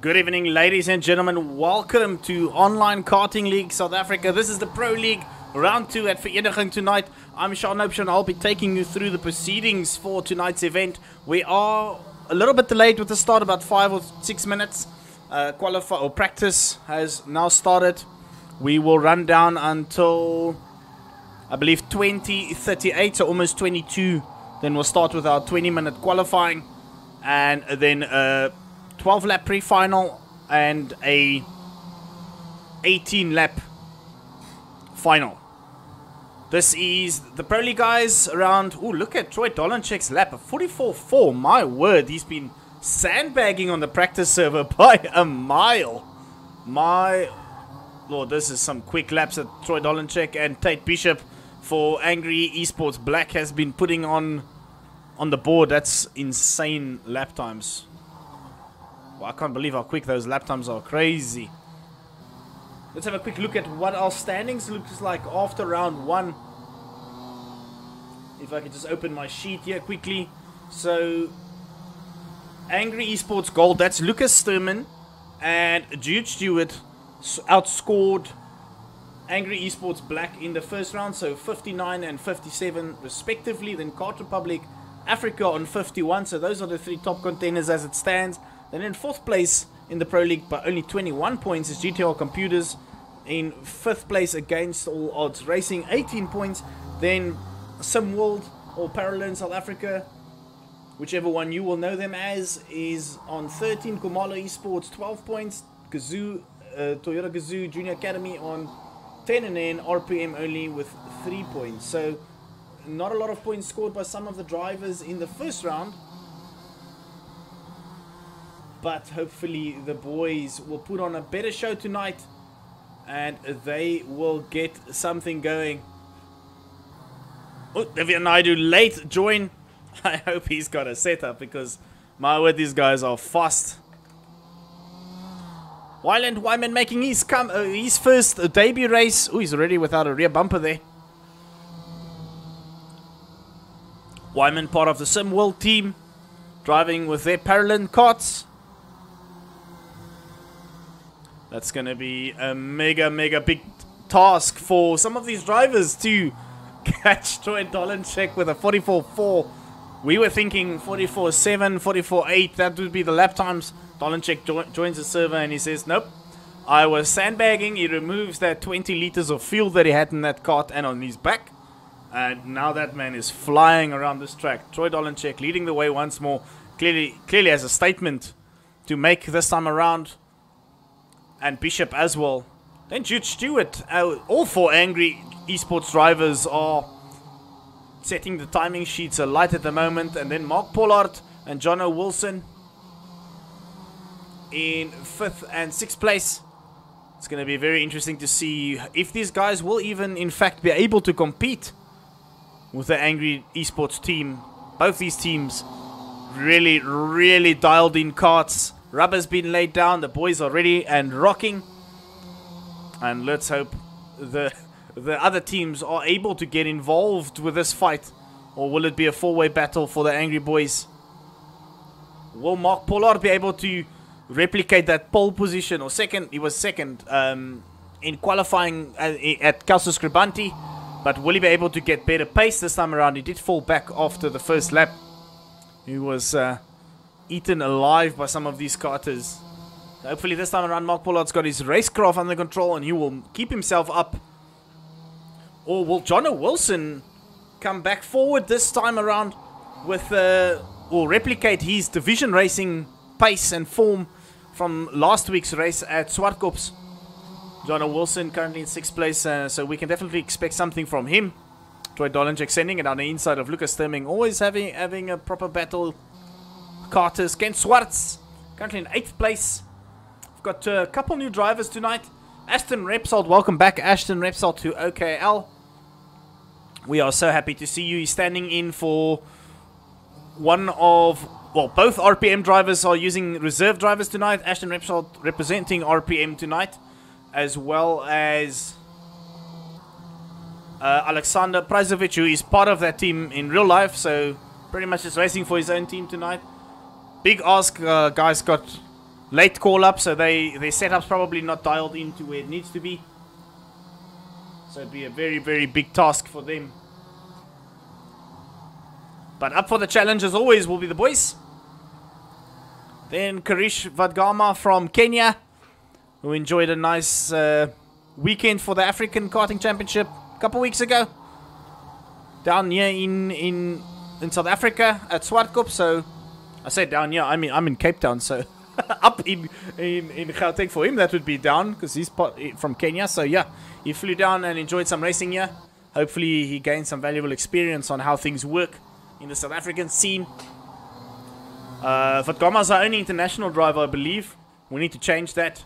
Good evening, ladies and gentlemen. Welcome to Online Karting League South Africa. This is the Pro League Round 2 at Vereniging tonight. I'm Sean Option and I'll be taking you through the proceedings for tonight's event. We are a little bit delayed with the start, about 5 or 6 minutes. Practice has now started. We will run down until, I believe, 20:38, so almost 22. Then we'll start with our 20-minute qualifying, and then 12-lap pre-final and a 18-lap final. This is the Pro League guys around. Oh, look at Troy Dolenczek's lap, a 44.4. My word, he's been sandbagging on the practice server by a mile. My lord, this is some quick laps that Troy Dolenczek and Tate Bishop for Angry Esports Black has been putting on the board. That's insane lap times. Well, I can't believe how quick those lap times are. Crazy. Let's have a quick look at what our standings looks like after round 1. If I could just open my sheet here quickly. So, Angry Esports Gold, that's Lucas Sturman and Jude Stewart outscored Angry Esports Black in the first round, so 59 and 57 respectively. Then Kart Republic Africa on 51, so those are the 3 top contenders as it stands. Then in 4th place in the Pro League by only 21 points is GTR Computers. In 5th place against all odds Racing, 18 points. Then SimWorld or Parallel South Africa, whichever one you will know them as, is on 13. Kumalo Esports 12 points. Gazoo, Toyota Gazoo Junior Academy on 10, and then RPM only with 3 points. So not a lot of points scored by some of the drivers in the first round, but hopefully the boys will put on a better show tonight and they will get something going. Oh, Devian Naidu late join. I hope he's got a setup, because my word, these guys are fast. Wyland Wyman making his first debut race. Oh, he's already without a rear bumper there. Wyman, part of the SimWorld team, driving with their Parallel karts. That's going to be a mega big task for some of these drivers to catch Troy Dolenczek with a 44.4. We were thinking 44.7, 44.8. That would be the lap times. Dolenczek joins the server and he says, nope, I was sandbagging. He removes that 20 liters of fuel that he had in that cart and on his back. And now that man is flying around this track. Troy Dolenczek leading the way once more. Clearly has a statement to make this time around. And Bishop as well. Then Jude Stewart. All 4 Angry Esports drivers are setting the timing sheets alight at the moment. And then Mark Pollard and Jono Wilson in 5th and 6th place. It's going to be very interesting to see if these guys will even in fact be able to compete with the Angry Esports team. Both these teams really dialed in karts. Rubber's been laid down. The boys are ready and rocking. And let's hope the other teams are able to get involved with this fight. Or will it be a 4-way battle for the Angry Boys? Will Mark Pollard be able to replicate that pole position, or second? He was second in qualifying at Kelso Scribanti. But will he be able to get better pace this time around? He did fall back after the first lap. He was eaten alive by some of these karters. Hopefully this time around Mark Pollard's got his racecraft under control and he will keep himself up. Or will Jono Wilson come back forward this time around with or replicate his division racing pace and form from last week's race at Swartkops? Jono Wilson currently in 6th place, so we can definitely expect something from him. Troy Dolenczek sending it on the inside of Lucas Sturming, always having a proper battle. Carters, Ken Swartz currently in 8th place. We've got a couple new drivers tonight. Ashton Repsol, welcome back Ashton Repsol to OKL. We are so happy to see you. He's standing in for both RPM drivers are using reserve drivers tonight. Ashton Repsol representing RPM tonight, as well as Alexander Prizovic, who is part of that team in real life, so pretty much just racing for his own team tonight. Big ask, guys got late call up, so their setup's probably not dialed into where it needs to be. So it'd be a very, very big task for them. But up for the challenge as always will be the boys. Then Karish Vadgama from Kenya, who enjoyed a nice weekend for the African Karting Championship a couple weeks ago. Down here in South Africa at Swartkop. So I said down here, I mean I'm in Cape Town, so up in Gauteng for him that would be down because he's from Kenya. So yeah, he flew down and enjoyed some racing here. Hopefully he gained some valuable experience on how things work in the South African scene. Vadgama's our only international driver, I believe. We need to change that.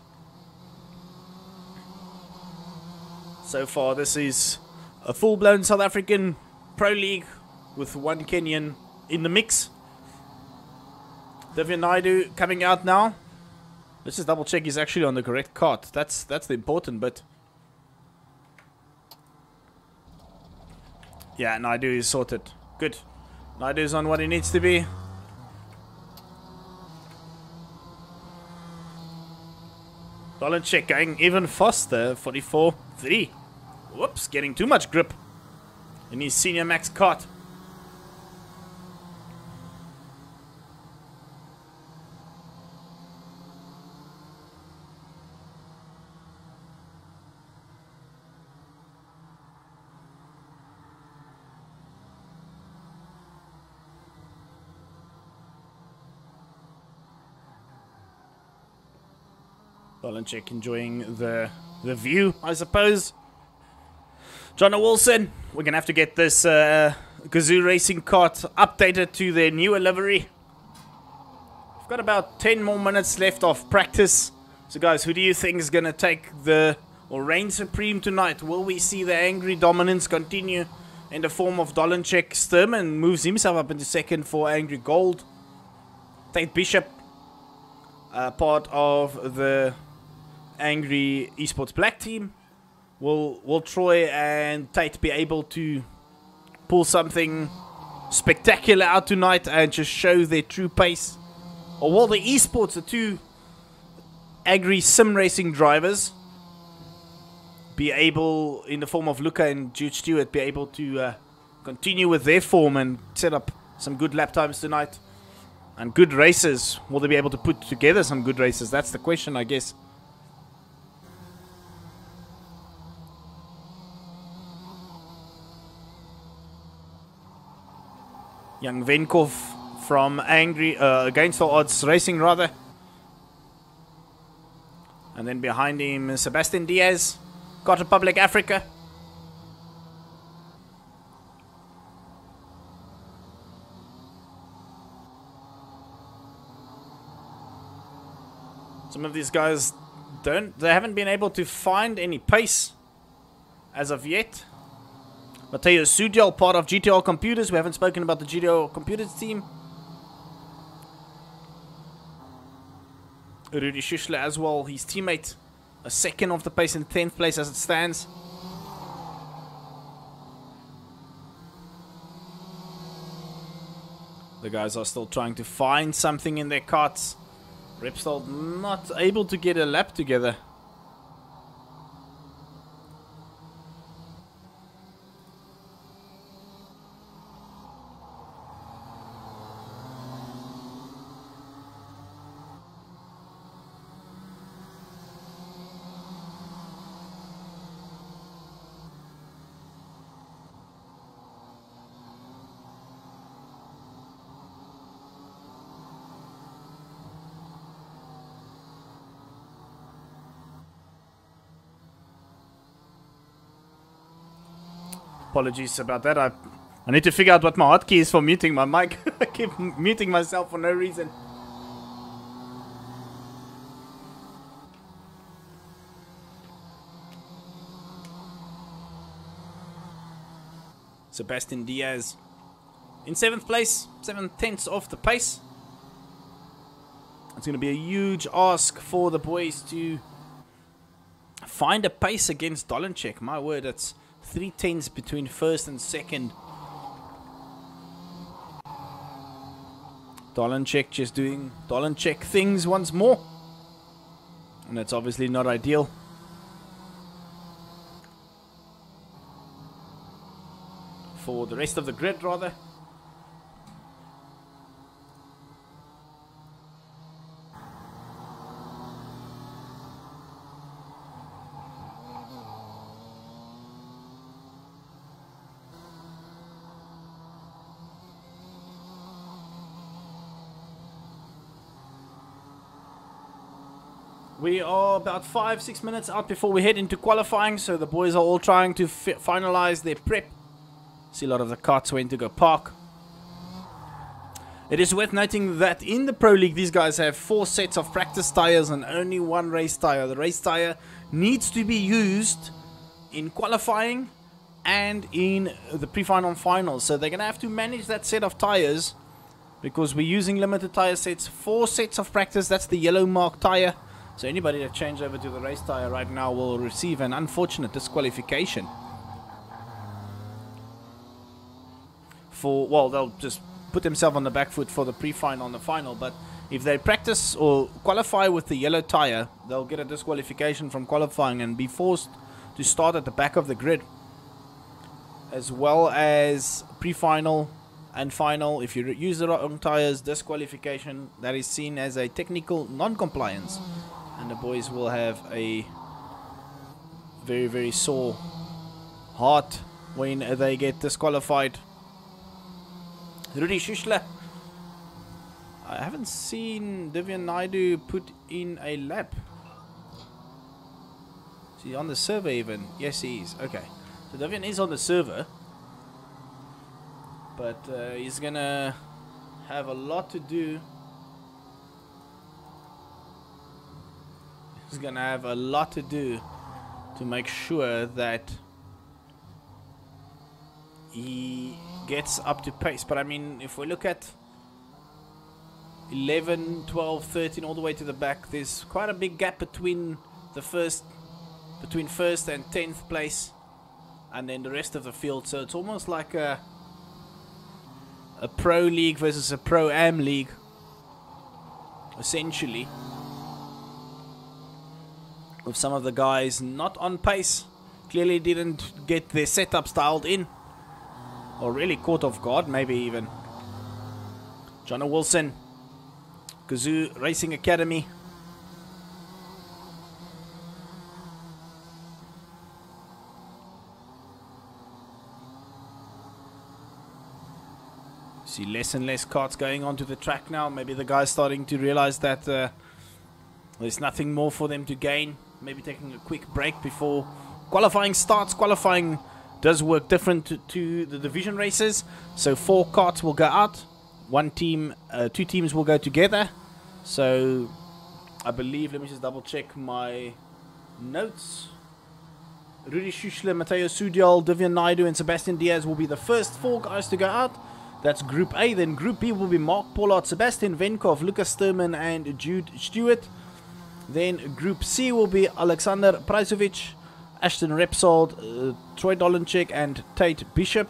So far this is a full-blown South African Pro League with one Kenyan in the mix. Divya Naidu coming out now. Let's just double check he's actually on the correct cart. That's the important bit. Yeah, Naidu is sorted. Good. Naidu's on what he needs to be. Dolenchek going even faster. 44.3. Whoops, getting too much grip in his senior max kart. Dolenchek enjoying the view, I suppose. John Wilson, we're going to have to get this Gazoo Racing kart updated to their newer livery. We've got about 10 more minutes left of practice. So guys, who do you think is going to take or reign supreme tonight? Will we see the angry dominance continue in the form of Dolenchek? Sturman moves himself up into second for Angry Gold. Tate Bishop, part of the Angry Esports Black team. Will Troy and Tate be able to pull something spectacular out tonight and just show their true pace? Or will the esports, the two Agri sim racing drivers, be able, in the form of Luca and Jude Stewart, be able to continue with their form and set up some good lap times tonight? And good races. Will they be able to put together some good races? That's the question, I guess. Young Venkov from Against All Odds Racing, rather. And then behind him is Sebastian Diaz, Kart Republic Africa. Some of these guys they haven't been able to find any pace as of yet. Mateo Sudial, part of GTR Computers. We haven't spoken about the GTR Computers team. Rudy Schuschler as well, his teammate, a second off the pace in 10th place as it stands. The guys are still trying to find something in their karts. Repsol not able to get a lap together. Apologies about that. I need to figure out what my hotkey is for muting my mic. I keep muting myself for no reason. Sebastian Diaz in 7th place, 7/10 off the pace. It's going to be a huge ask for the boys to find a pace against Dolenchek. My word, that's 3/10 between first and second. Dolenchek just doing Dolenchek things once more. And that's obviously not ideal. For the rest of the grid, rather. We are about 5-6 minutes out before we head into qualifying, so the boys are all trying to finalize their prep. See a lot of the carts went to go park. It is worth noting that in the Pro League, these guys have 4 sets of practice tires and only 1 race tire. The race tire needs to be used in qualifying and in the pre-final and finals. So they're going to have to manage that set of tires because we're using limited tire sets. 4 sets of practice, that's the yellow mark tire. So anybody that changed over to the race tire right now will receive an unfortunate disqualification. Well, they'll just put themselves on the back foot for the pre-final and the final, but if they practice or qualify with the yellow tire, they'll get a disqualification from qualifying and be forced to start at the back of the grid. As well as pre-final and final, if you use the wrong tires, disqualification, that is seen as a technical non-compliance. And the boys will have a very, very sore heart when they get disqualified. Rudy Schuschler. I haven't seen Divyan Naidu put in a lap. Is he on the server even? Yes, he is. Okay. So Divyan is on the server. But he's going to have a lot to do. He's going to have a lot to do to make sure that he gets up to pace. But I mean, if we look at 11, 12, 13 all the way to the back, there's quite a big gap between first and 10th place and then the rest of the field. So it's almost like a pro league versus a pro-am league, essentially, with some of the guys not on pace, clearly didn't get their setups dialed in, or really caught off guard, maybe even. Jono Wilson, Kazoo Racing Academy. See less and less carts going onto the track now. Maybe the guys starting to realize that there's nothing more for them to gain. Maybe taking a quick break before qualifying starts. Qualifying does work different to the division races. So 4 carts will go out. 2 teams will go together. So I believe, let me just double check my notes. Rudy Schuschler, Matteo Sudial, Divyan Naidu and Sebastian Diaz will be the first 4 guys to go out. That's Group A. Then Group B will be Mark Pollard, Sebastian Venkov, Lucas Sturman and Jude Stewart. Then Group C will be Alexander Prajzovic, Ashton Repsold, Troy Dolenchek and Tate Bishop.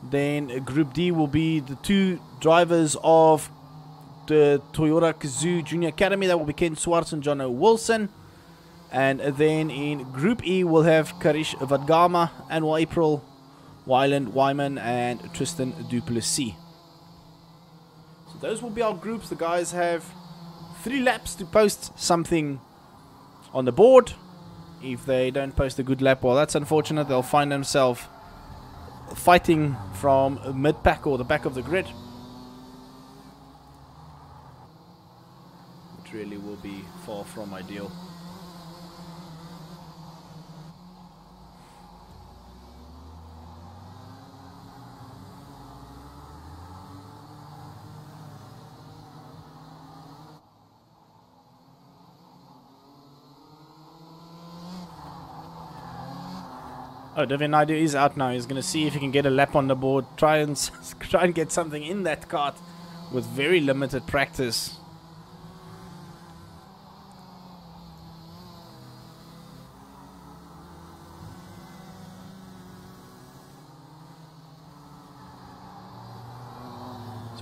Then Group D will be the 2 drivers of the Toyota Kazoo Junior Academy. That will be Ken Swartz and Jono Wilson. And then in Group E we'll have Karish Vadgama, Anwar April, Wyland Wyman and Tristan Duplessis. So those will be our groups. The guys have 3 laps to post something on the board. If they don't post a good lap, well, that's unfortunate. They'll find themselves fighting from mid-pack or the back of the grid, which really will be far from ideal. Oh, Divyan Naidu is out now. He's going to see if he can get a lap on the board. Try and get something in that kart with very limited practice.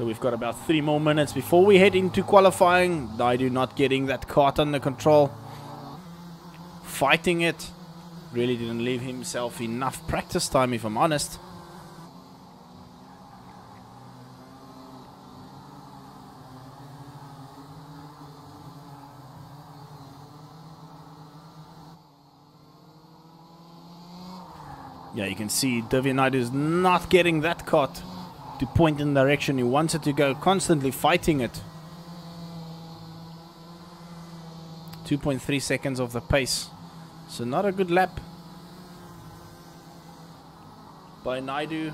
So we've got about 3 more minutes before we head into qualifying. Naidu not getting that kart under control. Fighting it. Really didn't leave himself enough practice time, if I'm honest. Yeah, you can see Divya Naidu is not getting that kart to point in the direction he wants it to go, constantly fighting it. 2.3 seconds of the pace. So not a good lap by Naidu.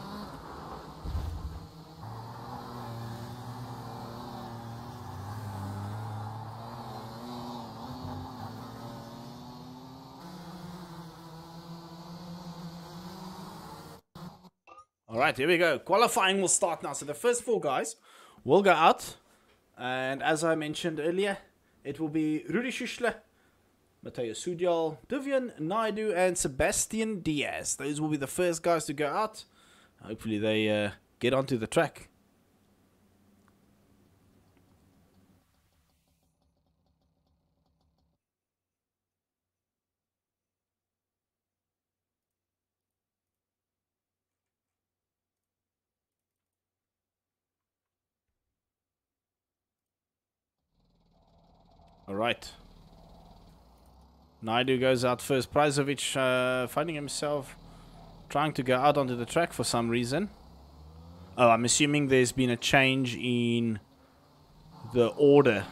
Alright, here we go. Qualifying will start now. So the first 4 guys will go out. And as I mentioned earlier, it will be Rudi Schuschler, Matteo Sudial, Divyan Naidu, and Sebastian Diaz. Those will be the first guys to go out. Hopefully they get onto the track. Alright. Naidu goes out first. Prizovic finding himself trying to go out onto the track for some reason. Oh, I'm assuming there's been a change in the order.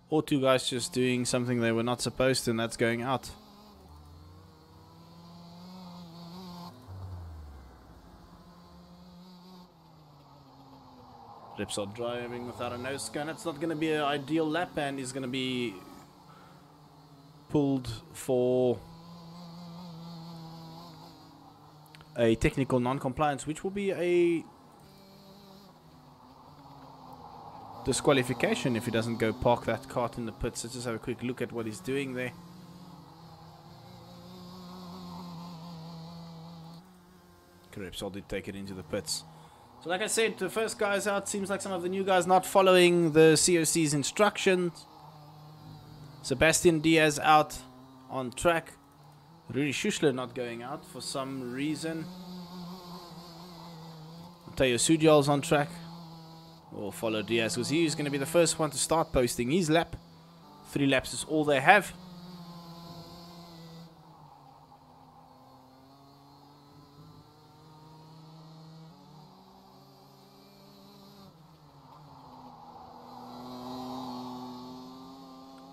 Or 2 guys just doing something they were not supposed to, and that's going out. Repsol driving without a nose cone. It's not going to be an ideal lap, and he's going to be pulled for a technical non-compliance, which will be a disqualification if he doesn't go park that kart in the pits. Let's just have a quick look at what he's doing there. Repsol did take it into the pits. So like I said, the first guys out. Seems like some of the new guys not following the COC's instructions. Sebastian Diaz out on track. Rudi Schuschler not going out for some reason. Matteo Sudial's on track. We'll follow Diaz because he's going to be the first one to start posting his lap. 3 laps is all they have.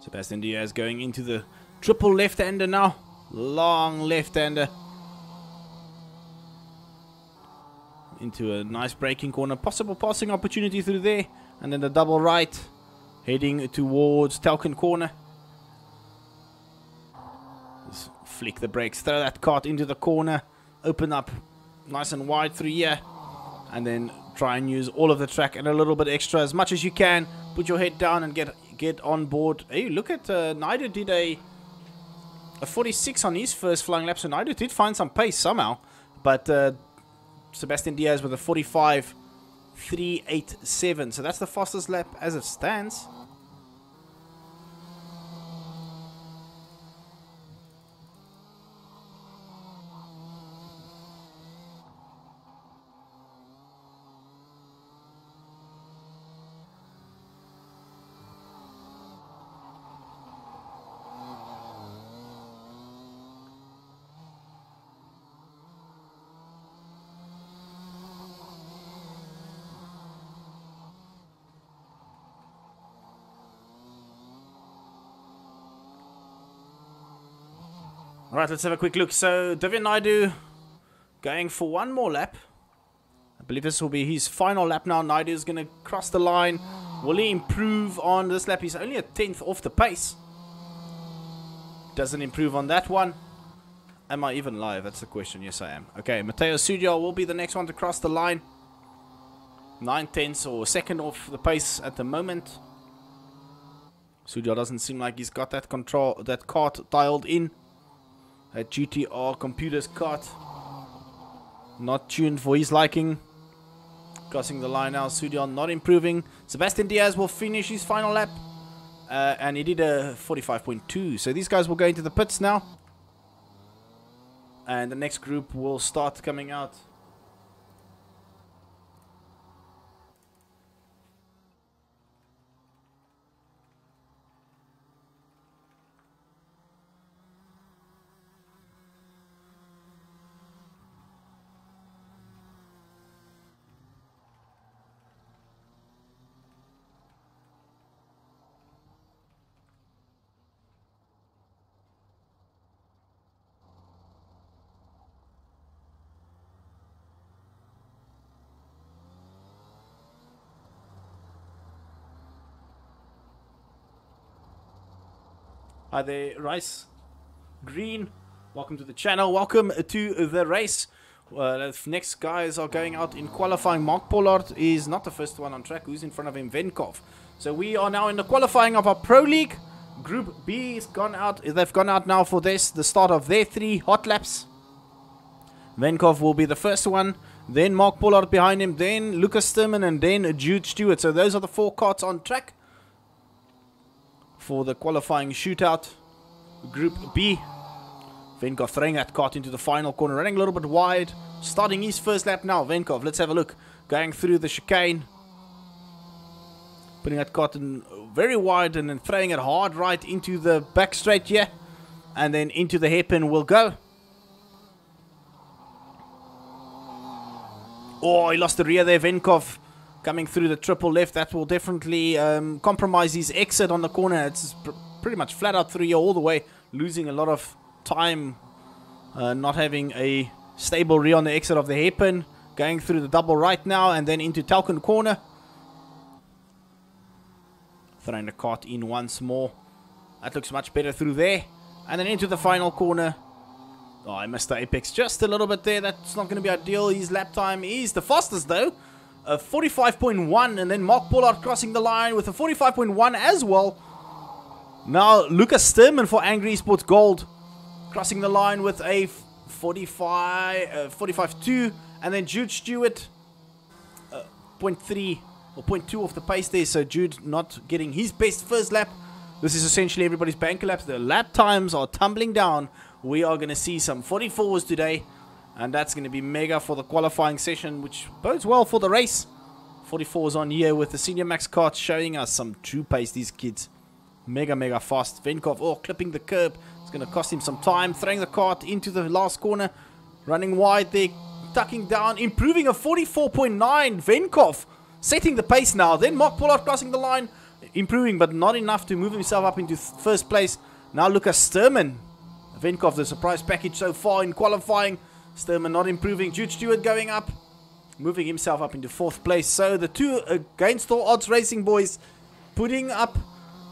Sebastian Diaz going into the triple left-hander now. Long left-hander. Into a nice braking corner. Possible passing opportunity through there. And then the double right. Heading towards Telken corner. Just flick the brakes. Throw that kart into the corner. Open up nice and wide through here. And then try and use all of the track and a little bit extra as much as you can. Put your head down and get on board. Hey, look at Naidu did a 46 on his first flying lap. So Naidu did find some pace somehow. But Sebastian Diaz with a 45.387. So that's the fastest lap as it stands. Alright, let's have a quick look. So, Divyan Naidu going for one more lap. I believe this will be his final lap now. Naidu is going to cross the line. Will he improve on this lap? He's only a 10th off the pace. Doesn't improve on that one. Am I even live? That's the question. Yes, I am. Okay, Matteo Sudial will be the next one to cross the line. 9/10 or second off the pace at the moment. Sudial doesn't seem like he's got that control, that kart dialed in. That GTR computer's kart. Not tuned for his liking. Crossing the line now. Sudion not improving. Sebastian Diaz will finish his final lap. And he did a 45.2. So these guys will go into the pits now. And the next group will start coming out. Hi there, Rice Green. Welcome to the channel. Welcome to the race. The next guys are going out in qualifying. Mark Pollard is not the first one on track. Who's in front of him? Venkov. So we are now in the qualifying of our Pro League. Group B has gone out. They've gone out now for this, the start of their 3 hot laps. Venkov will be the first one. Then Mark Pollard behind him. Then Lucas Sturman and then Jude Stewart. So those are the 4 karts on track for the qualifying shootout. Group B. Venkov throwing that kart into the final corner, running a little bit wide, starting his first lap now. Venkov, let's have a look, going through the chicane, putting that kart in very wide and then throwing it hard right into the back straight here, and then into the hairpin will go. Oh, he lost the rear there. Venkov coming through the triple left. That will definitely compromise his exit on the corner. It's pretty much flat out through here all the way, losing a lot of time, not having a stable rear on the exit of the hairpin. Going through the double right now and then into Talcon corner. Throwing the kart in once more. That looks much better through there. And then into the final corner. Oh, I missed the apex just a little bit there. That's not going to be ideal. His lap time is the fastest though. 45.1, and then Mark Pollard crossing the line with a 45.1 as well. Now Lucas Sturman for Angry Esports Gold crossing the line with a 45.2, and then Jude Stewart 0.3 or 0.2 off the pace there. So Jude not getting his best first lap. This is essentially everybody's banker laps. The lap times are tumbling down. We are going to see some 44s today. And that's going to be mega for the qualifying session, which bodes well for the race. 44s on here with the Senior Max kart showing us some true pace. These kids, mega fast. Venkov, oh, clipping the curb. It's going to cost him some time. Throwing the kart into the last corner. Running wide there. Tucking down. Improving a 44.9. Venkov setting the pace now. Then Mark Pollard crossing the line. Improving, but not enough to move himself up into first place. Now Lucas Sturman. Venkov, the surprise package so far in qualifying. Sturman not improving. Jude Stewart going up, moving himself up into 4th place. So the 2 Against All Odds Racing boys putting up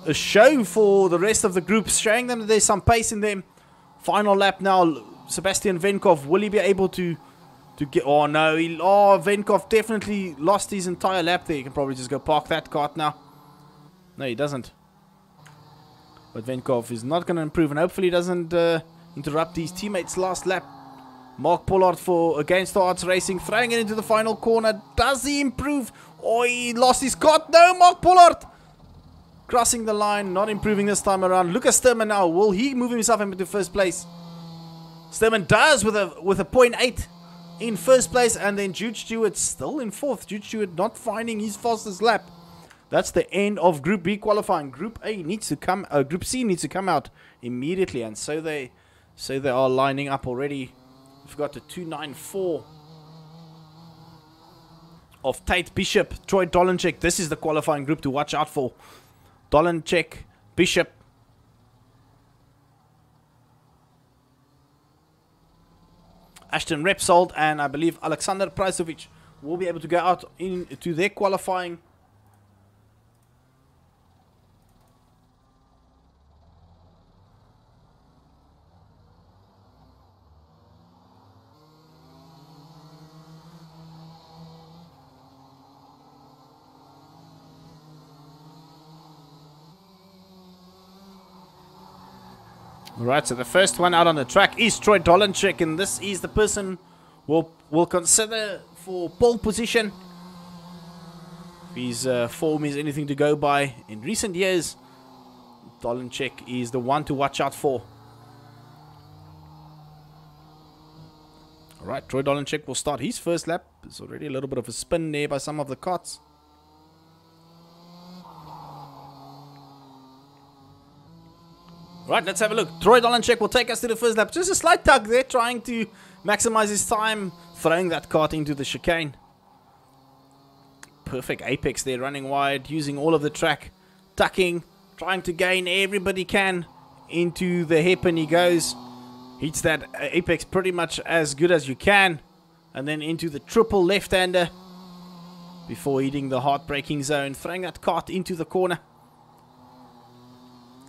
a show for the rest of the groups, showing them that there's some pace in them. Final lap now. Sebastian Venkov, will he be able to get... Oh no, Venkov definitely lost his entire lap there. You can probably just go park that kart now. No, he doesn't. But Venkov is not going to improve, and hopefully he doesn't interrupt his teammates' last lap. Mark Pollard for Against All Odds Racing, throwing it into the final corner. Does he improve? Oh, he lost his kart. No, Mark Pollard crossing the line, not improving this time around. Lucas Sturman now, will he move himself into first place? Sturman does with a 0.8 in first place, and then Jude Stewart still in 4th. Jude Stewart not finding his fastest lap. That's the end of Group B qualifying. Group A needs to come. Group C needs to come out immediately, and so they are lining up already. We've got the 294 of Tate Bishop, Troy Dolenchek. This is the qualifying group to watch out for. Dolenchek, Bishop, Ashton Repsold, and I believe Alexander Prisovic will be able to go out into their qualifying. Alright, so the first one out on the track is Troy Dolanchik, and this is the person we'll consider for pole position. If his form is anything to go by in recent years, Dolanchik is the one to watch out for. Alright, Troy Dolanchik will start his first lap. There's already a little bit of a spin there by some of the carts. Right, let's have a look. Troy Dolanchik will take us to the first lap. Just a slight tug there, trying to maximize his time, throwing that cart into the chicane. Perfect apex there, running wide, using all of the track, tucking, trying to gain everybody can into the hairpin he goes. Hits that apex pretty much as good as you can, and then into the triple left-hander before hitting the heartbreaking zone, throwing that cart into the corner.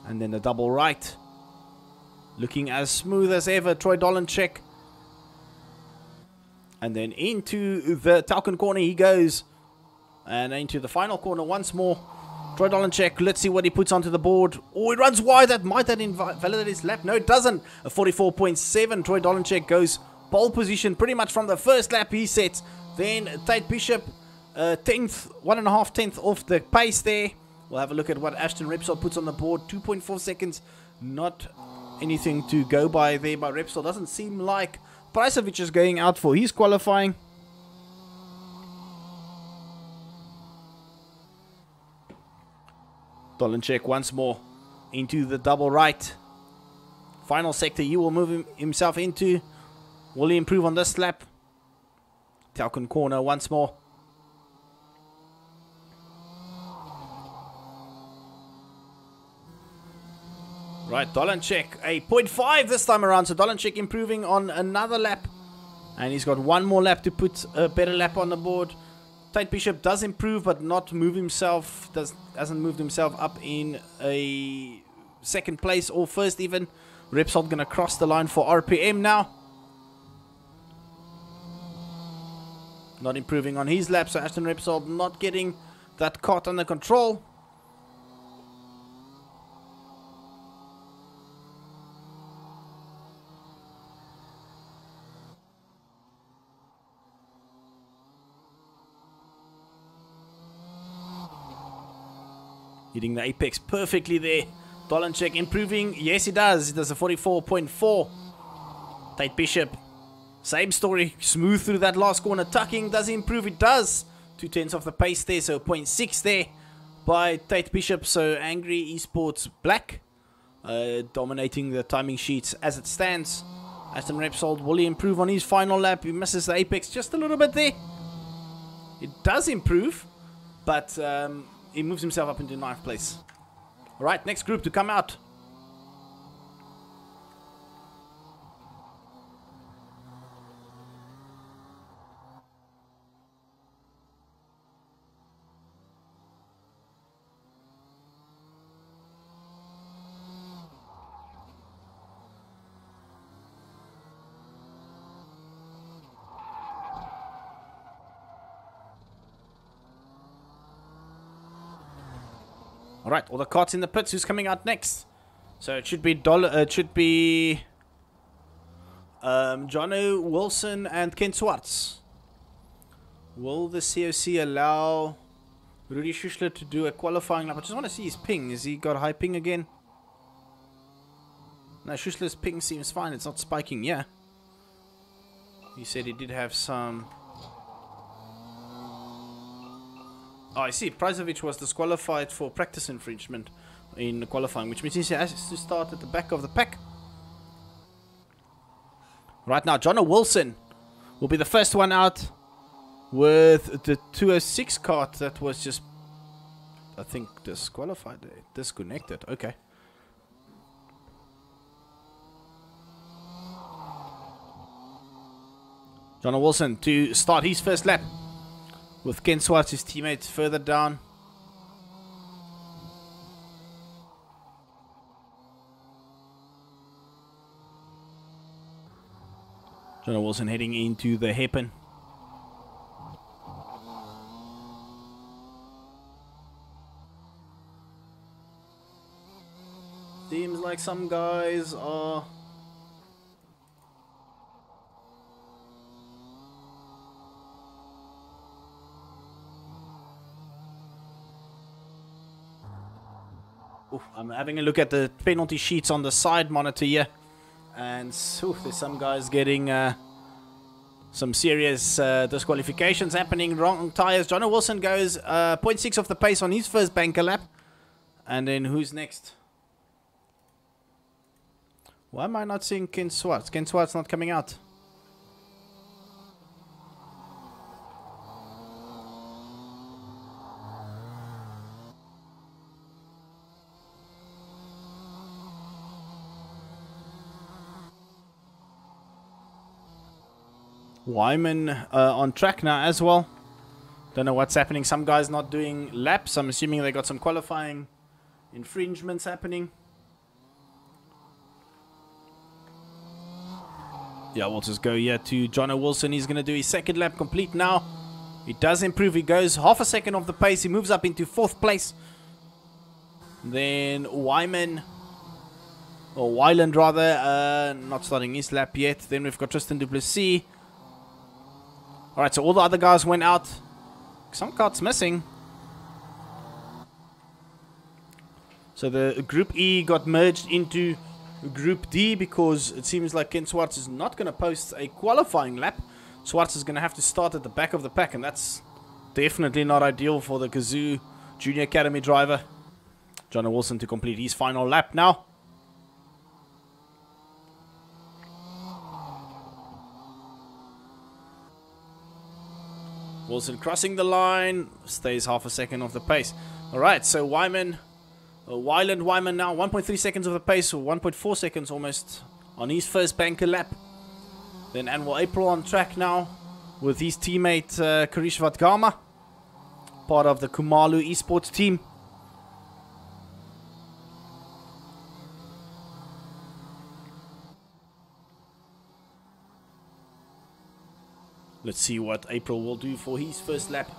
And then the double right. Looking as smooth as ever, Troy Dolanchik. And then into the Tauken corner he goes. And into the final corner once more. Troy Dolanchik, let's see what he puts onto the board. Oh, he runs wide. Might that invalidate his lap? No, it doesn't. A 44.7. Troy Dolanchik goes pole position pretty much from the first lap he sets. Then Tate Bishop, 10th, 1.5 tenths off the pace there. We'll have a look at what Ashton Repsol puts on the board. 2.4 seconds. Not anything to go by there by Repsol. Doesn't seem like Pricevic is going out for his qualifying. Dolanchik once more into the double right. Final sector he will move himself into. Will he improve on this lap? Tauken corner once more. Right, Dolanchik, a 0.5 this time around. So Dolanchik improving on another lap. And he's got one more lap to put a better lap on the board. Tate Bishop does improve, but not move himself. Hasn't moved himself up in a second place or first even. Repsol going to cross the line for RPM now. Not improving on his lap, so Ashton Repsol not getting that cart under control. Hitting the apex perfectly there. Dolanchik improving. Yes, he does. He does a 44.4. Tate Bishop. Same story. Smooth through that last corner. Tucking. Does he improve? It does. 2 tenths off the pace there. So 0.6 there by Tate Bishop. So Angry Esports Black. Dominating the timing sheets as it stands. Ashton Repsol. Will he improve on his final lap? He misses the apex just a little bit there. It does improve. But he moves himself up into 9th place. Alright, next group to come out. Alright, all the carts in the pits. Who's coming out next? So it should be Jono Wilson and Ken Swartz. Will the COC allow Rudy Schuschler to do a qualifying lap? I just want to see his ping. Has he got high ping again? No, Schuschler's ping seems fine. It's not spiking. Yeah. He said he did have some... Oh, I see. Pricevic was disqualified for practice infringement in qualifying, which means he has to start at the back of the pack. Right now, Jono Wilson will be the first one out with the 206 cart that was just, I think, disqualified. Disconnected. Okay. Jono Wilson to start his first lap. With Ken Swartz, his teammate, further down. Jono Wilson heading into the hairpin. Seems like some guys are... Oof, I'm having a look at the penalty sheets on the side monitor here. And there's some guys getting some serious disqualifications happening. Wrong tyres. Jono Wilson goes 0.6 off the pace on his first banker lap. And then who's next? Why am I not seeing Ken Swartz? Ken Swartz not coming out. Wyman on track now as well. Don't know what's happening. Some guys not doing laps. I'm assuming they got some qualifying infringements happening. Yeah, we'll just go here to Jono Wilson. He's going to do his second lap complete now. He does improve. He goes half a second off the pace. He moves up into 4th place. Then Wyman, or Wyland rather, not starting his lap yet. Then we've got Tristan du Plessis. Alright, so all the other guys went out. Some carts missing. So the Group E got merged into Group D because it seems like Ken Swartz is not going to post a qualifying lap. Swartz is going to have to start at the back of the pack, and that's definitely not ideal for the Gazoo Junior Academy driver. Jono Wilson to complete his final lap now. Wilson crossing the line, stays half a second off the pace. Alright, so Wyman, Wyman now, 1.3 seconds of the pace, or 1.4 seconds almost on his first banker lap. Then Anwar April on track now with his teammate Karish Vatgama, part of the Khumalo esports team. Let's see what April will do for his first lap.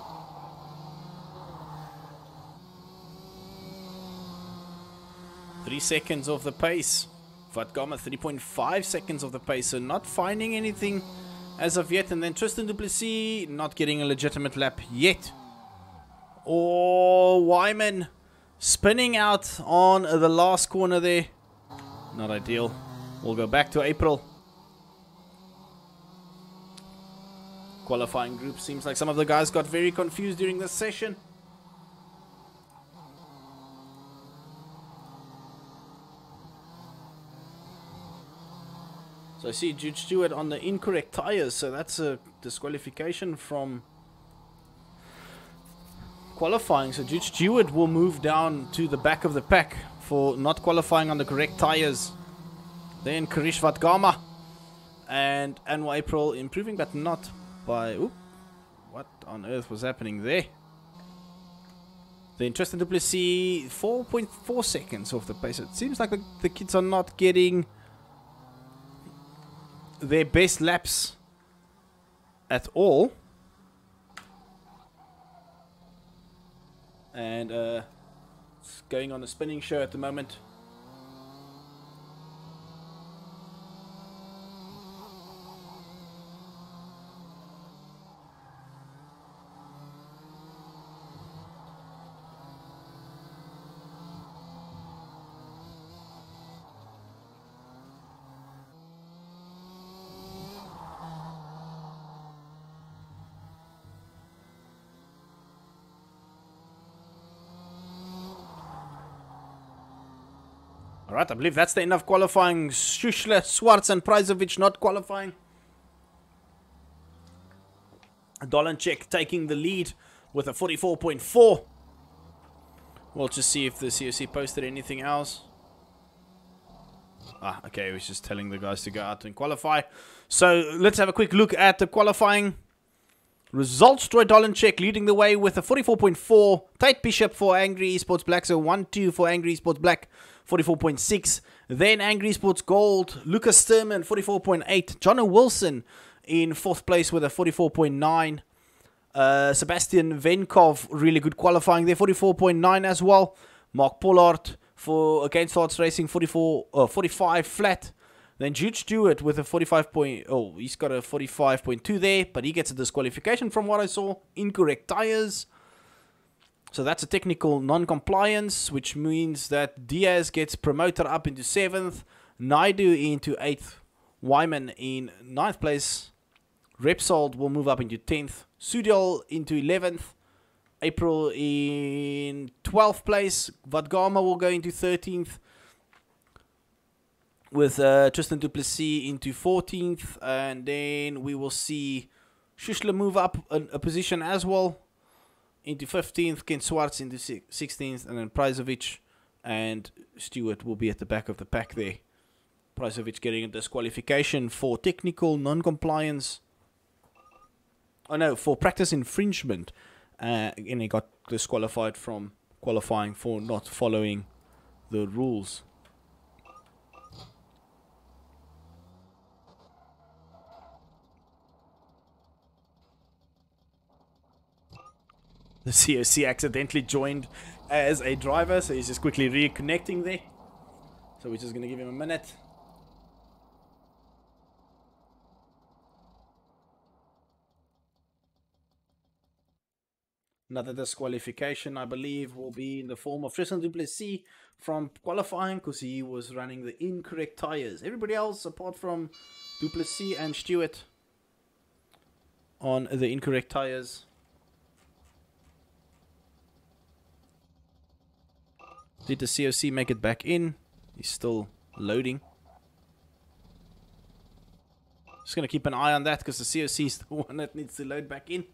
Three seconds of the pace. Vatgama 3.5 seconds of the pace. So not finding anything as of yet. And then Tristan du Plessis not getting a legitimate lap yet. Oh, Wyman spinning out on the last corner there. Not ideal. We'll go back to April. Qualifying group. Seems like some of the guys got very confused during this session. So I see Jude Stewart on the incorrect tires, so that's a disqualification from qualifying. So Jude Stewart will move down to the back of the pack for not qualifying on the correct tires. Then Karish Vatgama and Anwar April improving, but not by... Oop, what on earth was happening there? Then Tristan du Plessis 4.4 seconds off the pace. It seems like the kids are not getting their best laps at all. And it's going on a spinning show at the moment. Alright, I believe that's the end of qualifying. Schuschler, Swartz and Prizovic not qualifying. Dolanchek taking the lead with a 44.4. We'll just see if the COC posted anything else. Ah, okay, it was just telling the guys to go out and qualify. So let's have a quick look at the qualifying results. Troy Dolanchek leading the way with a 44.4. Tate Bishop for Angry Esports Black, so 1-2 for Angry Esports Black, 44.6. Then Angry Esports Gold, Lucas Sturman, 44.8. Jono Wilson in 4th place with a 44.9. Sebastian Venkov, really good qualifying there, 44.9 as well. Mark Pollard, for against odds racing 45 flat. Then Jude Stewart with a 45 point. Oh, he's got a 45.2 there, but he gets a disqualification from what I saw. Incorrect tires. So that's a technical non-compliance, which means that Diaz gets promoted up into 7th, Naidu into 8th, Wyman in 9th place, Repsol will move up into 10th, Sudial into 11th, April in 12th place, Vadgama will go into 13th, with Tristan Duplessis into 14th, and then we will see Schuschler move up a position as well into 15th, Ken Swartz into 16th, and then Prizovic and Stewart will be at the back of the pack there. Prizovic getting a disqualification for technical non-compliance. Oh no, for practice infringement. And he got disqualified from qualifying for not following the rules. The COC accidentally joined as a driver, so he's just quickly reconnecting there. So we're just going to give him a minute. Another disqualification, I believe, will be in the form of Tristan Duplessis from qualifying because he was running the incorrect tires. Everybody else, apart from Duplessis and Stewart, on the incorrect tires. Did the COC make it back in? He's still loading. Just going to keep an eye on that because the COC is the one that needs to load back in.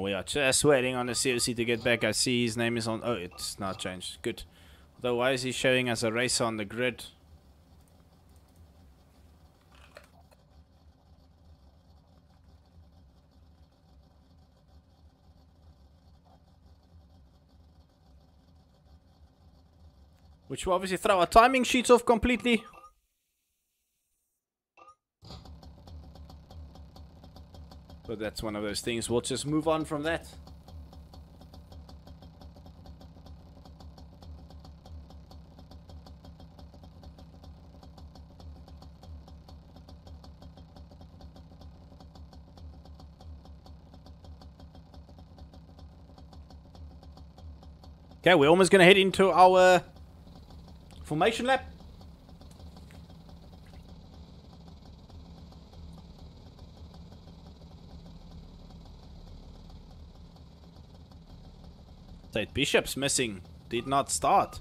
We are just waiting on the COC to get back. I see his name is on... Oh, it's not changed. Good. Although, why is he showing as a racer on the grid? Which will obviously throw our timing sheets off completely. But that's one of those things. We'll just move on from that. Okay, we're almost going to head into our formation lap. Tate Bishop's missing. Did not start.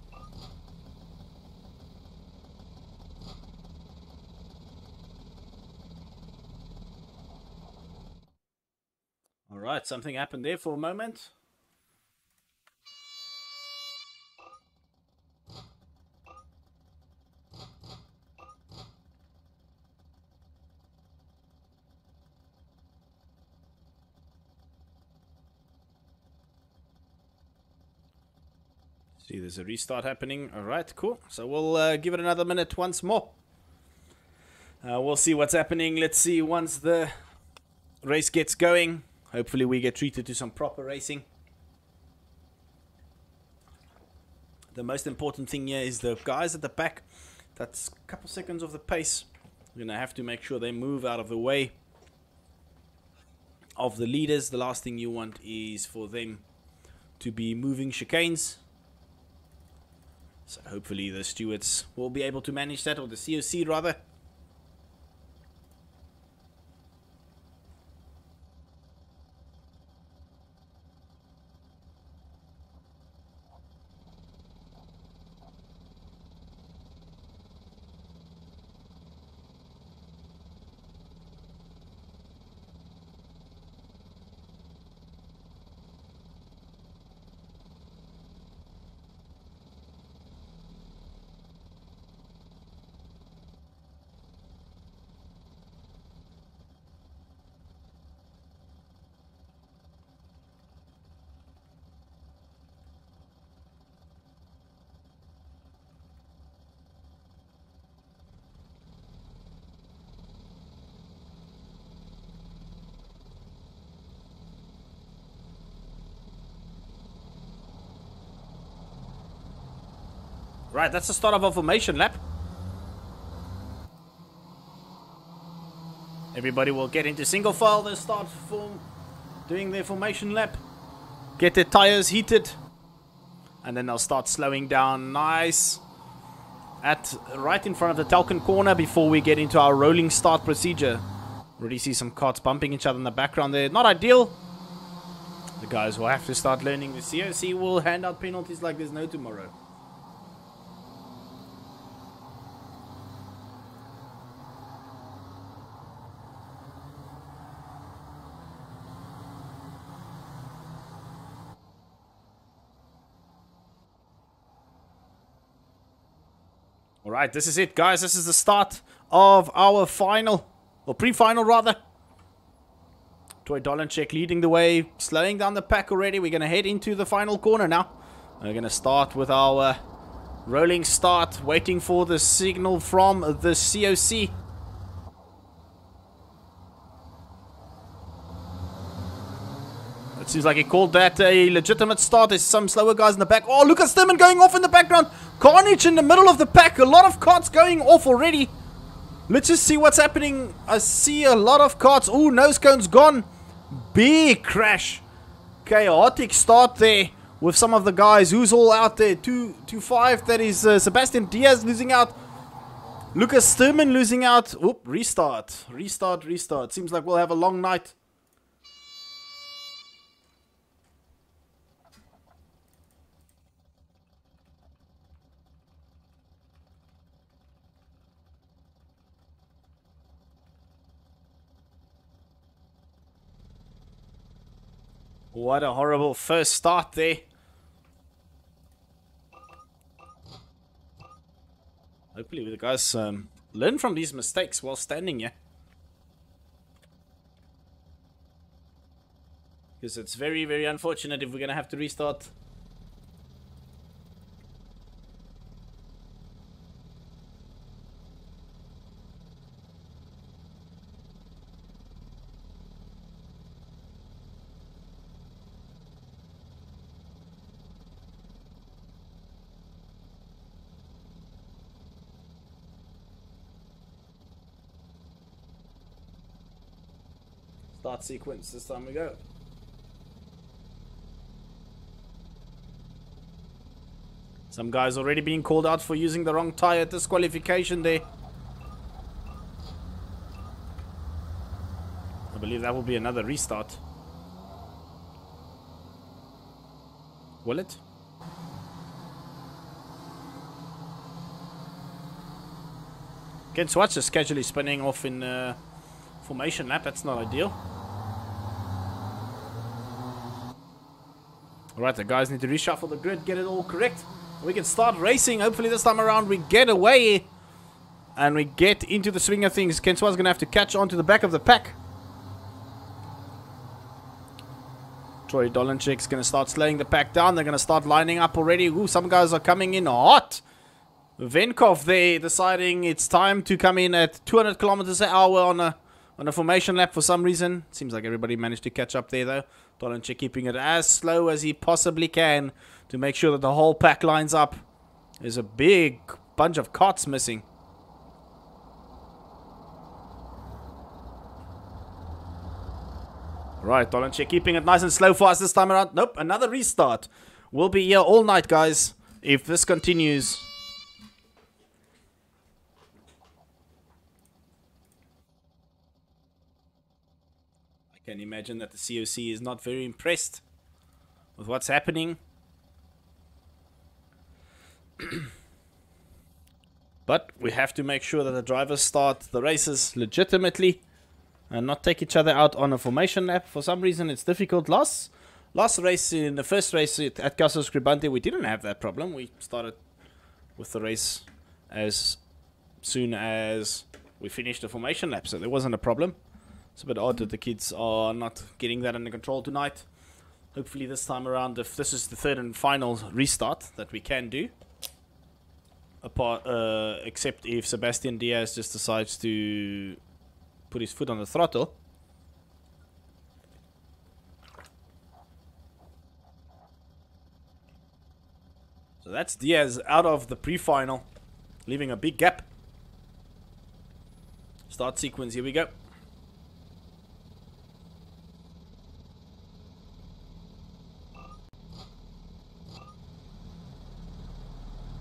Alright, something happened there for a moment. See, there's a restart happening. Alright, cool. So we'll give it another minute once more. We'll see what's happening. Let's see once the race gets going. Hopefully we get treated to some proper racing. The most important thing here is the guys at the back. That's a couple seconds of the pace. We're going to have to make sure they move out of the way of the leaders. The last thing you want is for them to be moving chicanes. So hopefully the stewards will be able to manage that, or the COC rather. Alright, that's the start of our formation lap. Everybody will get into single file. They'll start doing their formation lap. Get their tires heated. And then they'll start slowing down nice. Right in front of the Talcon corner before we get into our rolling start procedure. Already see some carts bumping each other in the background there. Not ideal. The guys will have to start learning. The COC will hand out penalties like there's no tomorrow. Alright, this is it, guys. This is the start of our final, or pre-final rather. Troy Dolanchek leading the way, slowing down the pack already. We're going to head into the final corner now. We're going to start with our rolling start, waiting for the signal from the COC. It seems like he called that a legitimate start. There's some slower guys in the back. Oh, Lucas Sturman going off in the background. Carnage in the middle of the pack. A lot of carts going off already. Let's just see what's happening. I see a lot of carts. Oh, nose cone's gone. Big crash. Chaotic start there with some of the guys. Who's all out there? 2-5. That is Sebastian Diaz losing out. Lucas Sturman losing out. Oop, restart. Restart. Seems like we'll have a long night. What a horrible first start there. Hopefully the guys learn from these mistakes while standing here. Because it's very, very unfortunate if we're going to have to restart. Start sequence, this time we go. Some guys already being called out for using the wrong tire. Disqualification there. I believe that will be another restart. Will it? Ken Swatch is casually spinning off in formation lap. That's not ideal. Alright, the guys need to reshuffle the grid, get it all correct. We can start racing. Hopefully this time around we get away and we get into the swing of things. Ken Swat's going to have to catch on to the back of the pack. Troy Dolanchek's going to start slowing the pack down. They're going to start lining up already. Ooh, some guys are coming in hot. Venkov there deciding it's time to come in at 200 kilometers an hour on a formation lap for some reason. Seems like everybody managed to catch up there though. Dolanchek keeping it as slow as he possibly can to make sure that the whole pack lines up. There's a big bunch of carts missing. Right, Dolanchek keeping it nice and slow for us this time around. Nope, another restart. We'll be here all night, guys, if this continues. I can imagine that the COC is not very impressed with what's happening. But we have to make sure that the drivers start the races legitimately and not take each other out on a formation lap. For some reason it's difficult. Last race, in the first race at Castle Scribante, we didn't have that problem. We started with the race as soon as we finished the formation lap, so there wasn't a problem. It's a bit odd that the kids are not getting that under control tonight. Hopefully this time around, if this is the third and final restart that we can do, except if Sebastian Diaz just decides to put his foot on the throttle. So That's Diaz out of the pre-final, leaving a big gap. Start sequence, here we go.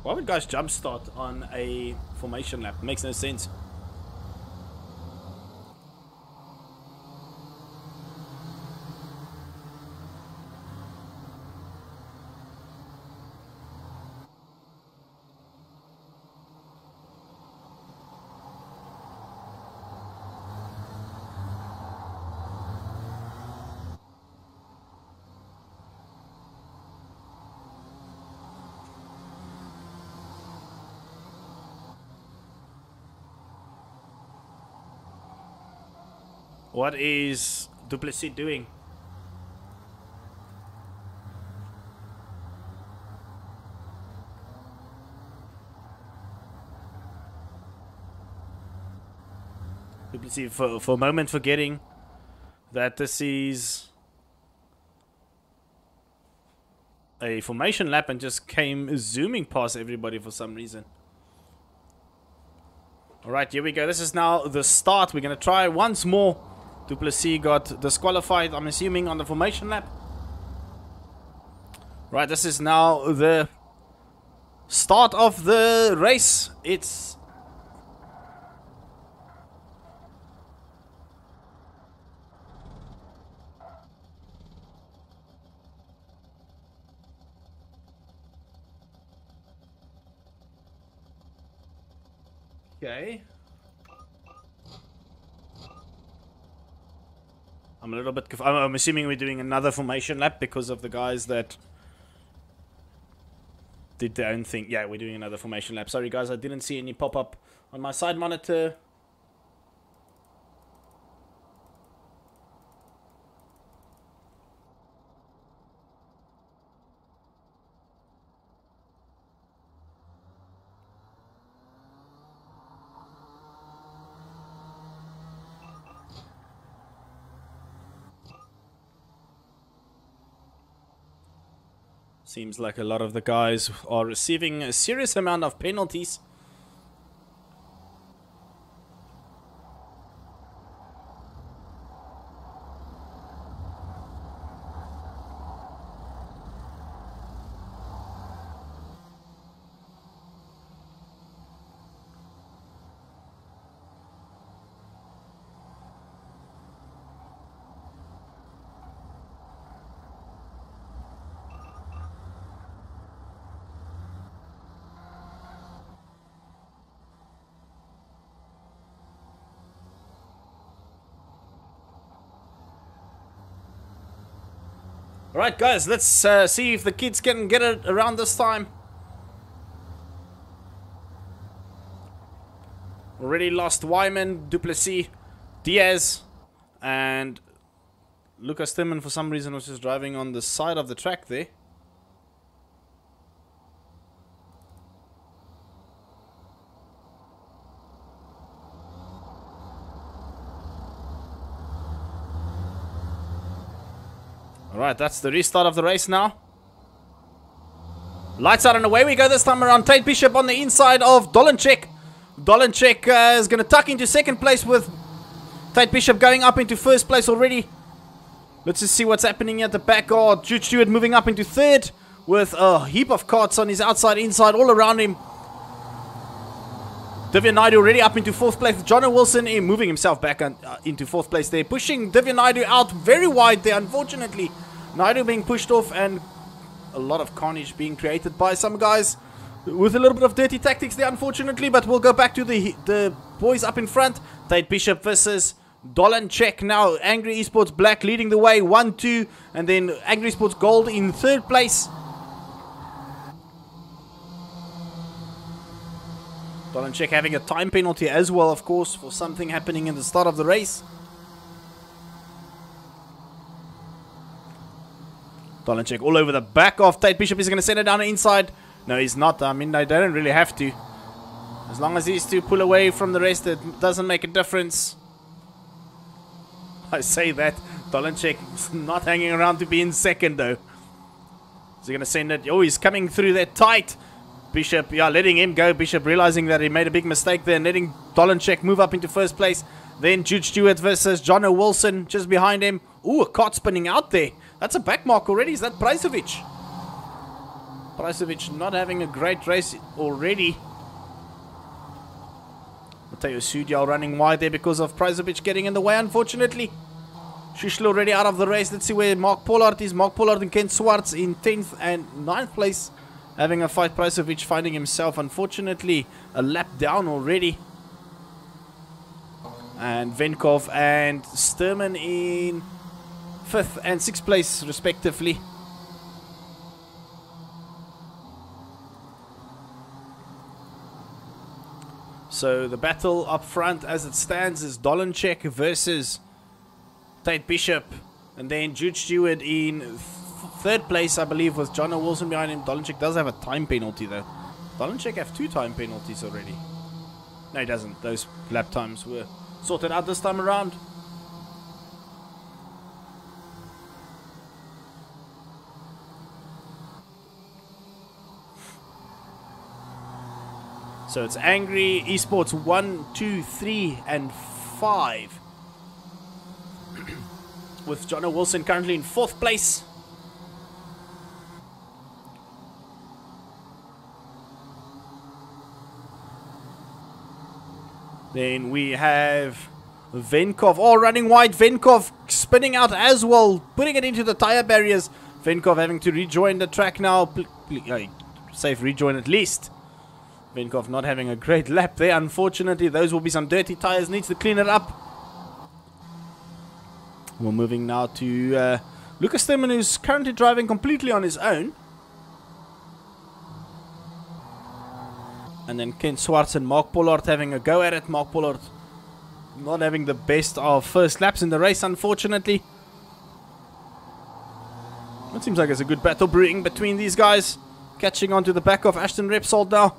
Why would guys jump start on a formation lap? Makes no sense. What is du Plessis doing? du Plessis for a moment forgetting that this is a formation lap and just came zooming past everybody for some reason. Alright, here we go. This is now the start. We're going to try once more. du Plessis got disqualified, I'm assuming, on the formation lap. Right, this is now the start of the race. It's okay. I'm a little bit I'm assuming we're doing another formation lap because of the guys that did their own thing. Yeah, we're doing another formation lap. Sorry guys, I didn't see any pop-up on my side monitor. Seems like a lot of the guys are receiving a serious amount of penalties. Alright guys, let's see if the kids can get it around this time. Already lost Wyman, du Plessis, Diaz, and Lucas Timman for some reason was just driving on the side of the track there. Alright, that's the restart of the race now. Lights out and away we go this time around. Tate Bishop on the inside of Dolenchek. Dolenchek is going to tuck into second place with Tate Bishop going up into first place already. Let's just see what's happening at the back. Oh, Jude Stewart moving up into third with a heap of carts on his outside, inside, all around him. Divya Naidu already up into fourth place. John Wilson moving himself back into fourth place there. Pushing Divya Naidu out very wide there, unfortunately. Naidu being pushed off and a lot of carnage being created by some guys with a little bit of dirty tactics there, unfortunately. But we'll go back to the boys up in front. Tate Bishop versus Dolenchek now. Angry Esports Black leading the way, 1-2. And then Angry Esports Gold in third place. Dolenchek having a time penalty as well, of course, for something happening in the start of the race. Dolenchek all over the back of Tate Bishop. He's going to send it down the inside. No, he's not. I mean, they don't really have to. As long as these two pull away from the rest, it doesn't make a difference. I say that. Dolenchek not hanging around to be in second, though. Is he going to send it? Oh, he's coming through there tight. Bishop, yeah, letting him go. Bishop realizing that he made a big mistake there and letting Dolenchek move up into first place. Then Jude Stewart versus Jono Wilson just behind him. Ooh, a cart spinning out there. That's a back mark already. Is that Pricevic? Pricevic not having a great race already. Mateo Sudial running wide there because of Pricevic getting in the way, unfortunately. Schuschel already out of the race. Let's see where Mark Pollard is. Mark Pollard and Ken Swartz in 10th and 9th place. Having a fight. Pricevic finding himself, unfortunately, a lap down already. And Venkov and Sturman in 5th and 6th place, respectively. So the battle up front as it stands is Dolenchek versus Tate Bishop. And then Jude Stewart in 3rd place, I believe, with Jono Wilson behind him. Dolenchek does have a time penalty, though. Dolenchek have 2 time penalties already. No, he doesn't. Those lap times were sorted out this time around. So it's Angry Esports 1, 2, 3, and 5. With Jono Wilson currently in 4th place. Then we have Venkov, running wide. Venkov spinning out as well, putting it into the tire barriers. Venkov having to rejoin the track now. Safe rejoin at least. Venkov not having a great lap there, unfortunately. Those will be some dirty tires, needs to clean it up. We're moving now to Lucas Sturman, who's currently driving completely on his own. And then Ken Swartz and Mark Pollard having a go at it. Mark Pollard not having the best of first laps in the race, unfortunately. It seems like there's a good battle brewing between these guys. Catching on to the back of Ashton Repsol now.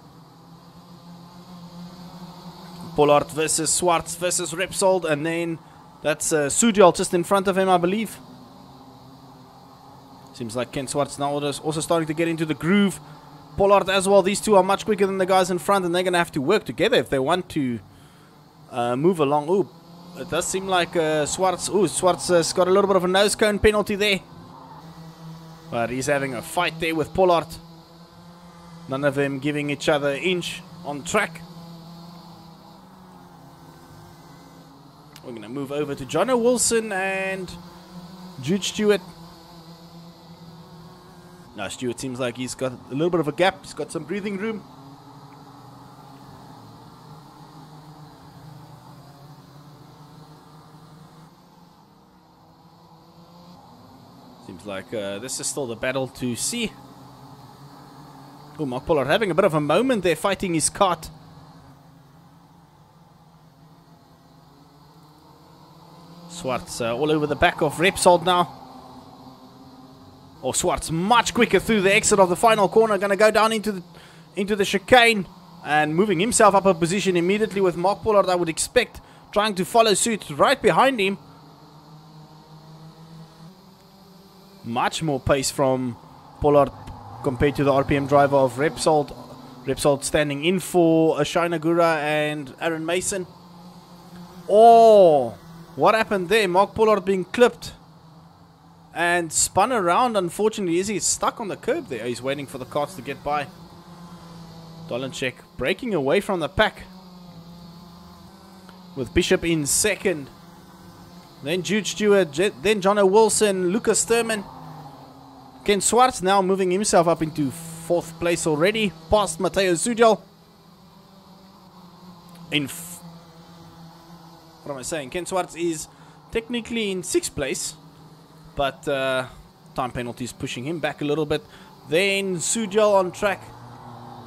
Pollard versus Swartz versus Repsol. And then that's Sudial just in front of him, I believe. Seems like Ken Swartz now also starting to get into the groove. Pollard as well. These two are much quicker than the guys in front, and they're going to have to work together if they want to move along. Ooh, it does seem like Swartz. Ooh, Swartz has got a little bit of a nose cone penalty there. But he's having a fight there with Pollard. None of them giving each other an inch on track. We're going to move over to Jono Wilson and Jude Stewart. Now Stewart seems like he's got a little bit of a gap. He's got some breathing room. Seems like this is still the battle to see. Oh, Mark Pollard having a bit of a moment there, fighting his cart. Swartz all over the back of Repsol now. Oh, Swartz much quicker through the exit of the final corner. Going to go down into the chicane. And moving himself up a position immediately with Mark Pollard, I would expect. Trying to follow suit right behind him. Much more pace from Pollard compared to the RPM driver of Repsol. Repsol standing in for Ashai Nagura and Aaron Mason. Oh, what happened there? Mark Pollard being clipped. And spun around, unfortunately. Is he stuck on the curb there? He's waiting for the carts to get by. Dolenchek breaking away from the pack. With Bishop in 2nd. Then Jude Stewart. Then Jono Wilson. Lucas Sturman. Ken Swartz now moving himself up into 4th place already. Past Mateo Sudial. What am I saying? Ken Swartz is technically in 6th place. But time penalties pushing him back a little bit. Then Sudial on track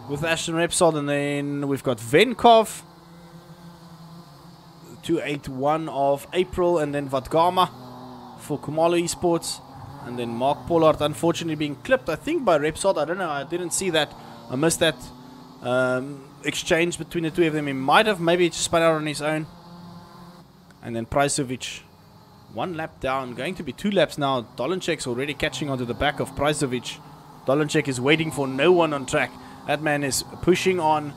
with Ashton Repsol. And then we've got Venkov. 281 of April. And then Vadgama for Kumalo Esports. And then Mark Pollard unfortunately being clipped, I think, by Repsol. I don't know. I didn't see that. I missed that exchange between the two of them. He might have maybe just spun out on his own. And then Pricevic. 1 lap down, going to be 2 laps now. Dolenchek's already catching onto the back of Pricevic. Dolenchek is waiting for no one on track. That man is pushing on.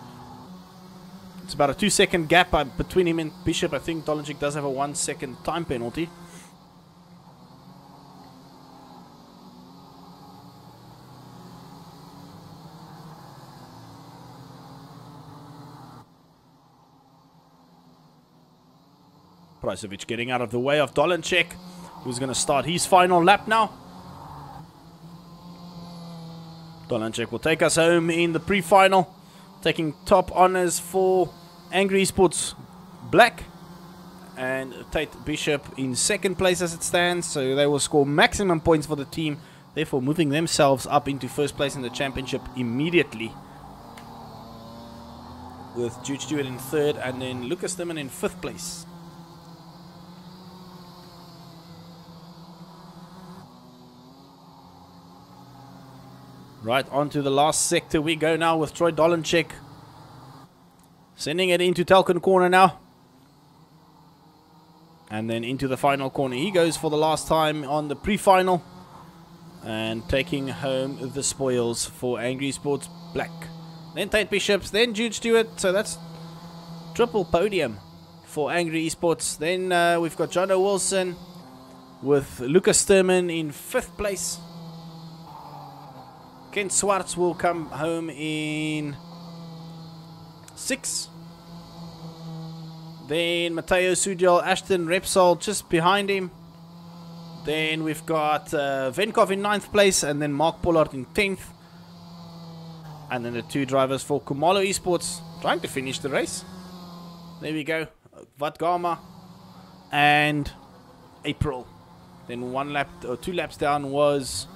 It's about a 2-second gap between him and Bishop. I think Dolenchik does have a 1-second time penalty. Pricevic getting out of the way of Dolenchik, who's going to start his final lap now. Dolenchik will take us home in the pre-final, taking top honors for Angry Esports Black, and Tate Bishop in second place as it stands, so they will score maximum points for the team, therefore moving themselves up into first place in the championship immediately, with Jude Stewart in third and then Lucas Sturman in fifth place. Right, on to the last sector we go now with Troy Dolenchik. Sending it into Telken corner now. And then into the final corner. He goes for the last time on the pre-final. And taking home the spoils for Angry Sports Black. Then Tate Bishops, then Jude Stewart. So that's triple podium for Angry Esports. Then we've got Jono Wilson with Lucas Sturman in fifth place. Ken Swartz will come home in 6th. Then Matteo Sudial, Ashton Repsol just behind him. Then we've got Venkov in 9th place, and then Mark Pollard in 10th. And then the two drivers for Kumalo Esports trying to finish the race. There we go. Vatgama and April. Then 1 lap or 2 laps down was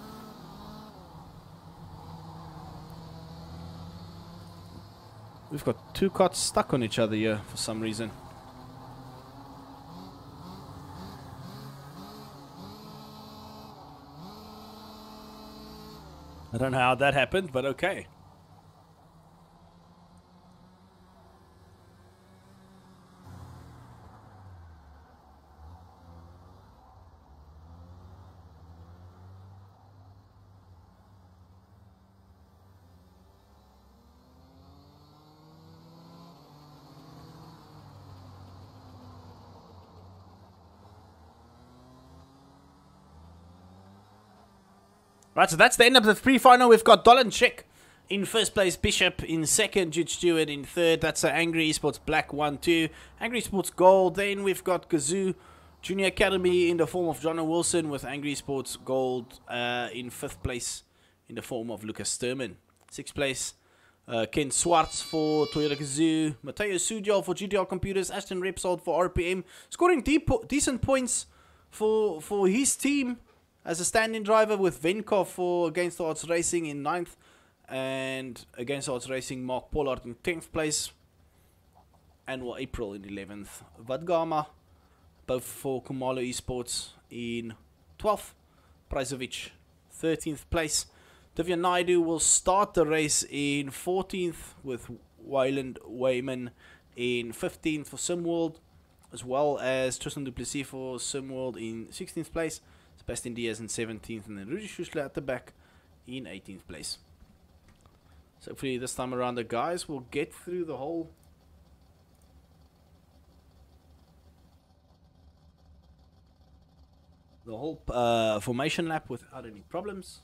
we've got 2 cars stuck on each other here for some reason. I don't know how that happened, but okay. Right, so that's the end of the pre-final. We've got Dolenchik in first place, Bishop in second, Jude Stewart in third. That's Angry Esports Black 1-2. Angry Esports Gold. Then we've got Kazoo Junior Academy in the form of Jono Wilson with Angry Esports Gold in fifth place in the form of Lucas Sturman. Sixth place, Ken Swartz for Toyota Kazoo. Matteo Sudial for GTR Computers. Ashton Repsol for RPM. Scoring decent points for his team as a stand-in driver, with Venkov for Against the Odds Racing in 9th, and Against the Odds Racing Mark Pollard in 10th place, and April in 11th. Vadgama, both for Kumalo Esports in 12th. Pricevic, 13th place. Divya Naidu will start the race in 14th, with Wayland Wayman in 15th for SimWorld, as well as Tristan Duplessis for SimWorld in 16th place. Sebastian Diaz in 17th, and then Rudy Schussler at the back in 18th place. So hopefully this time around the guys will get through the whole formation lap without any problems.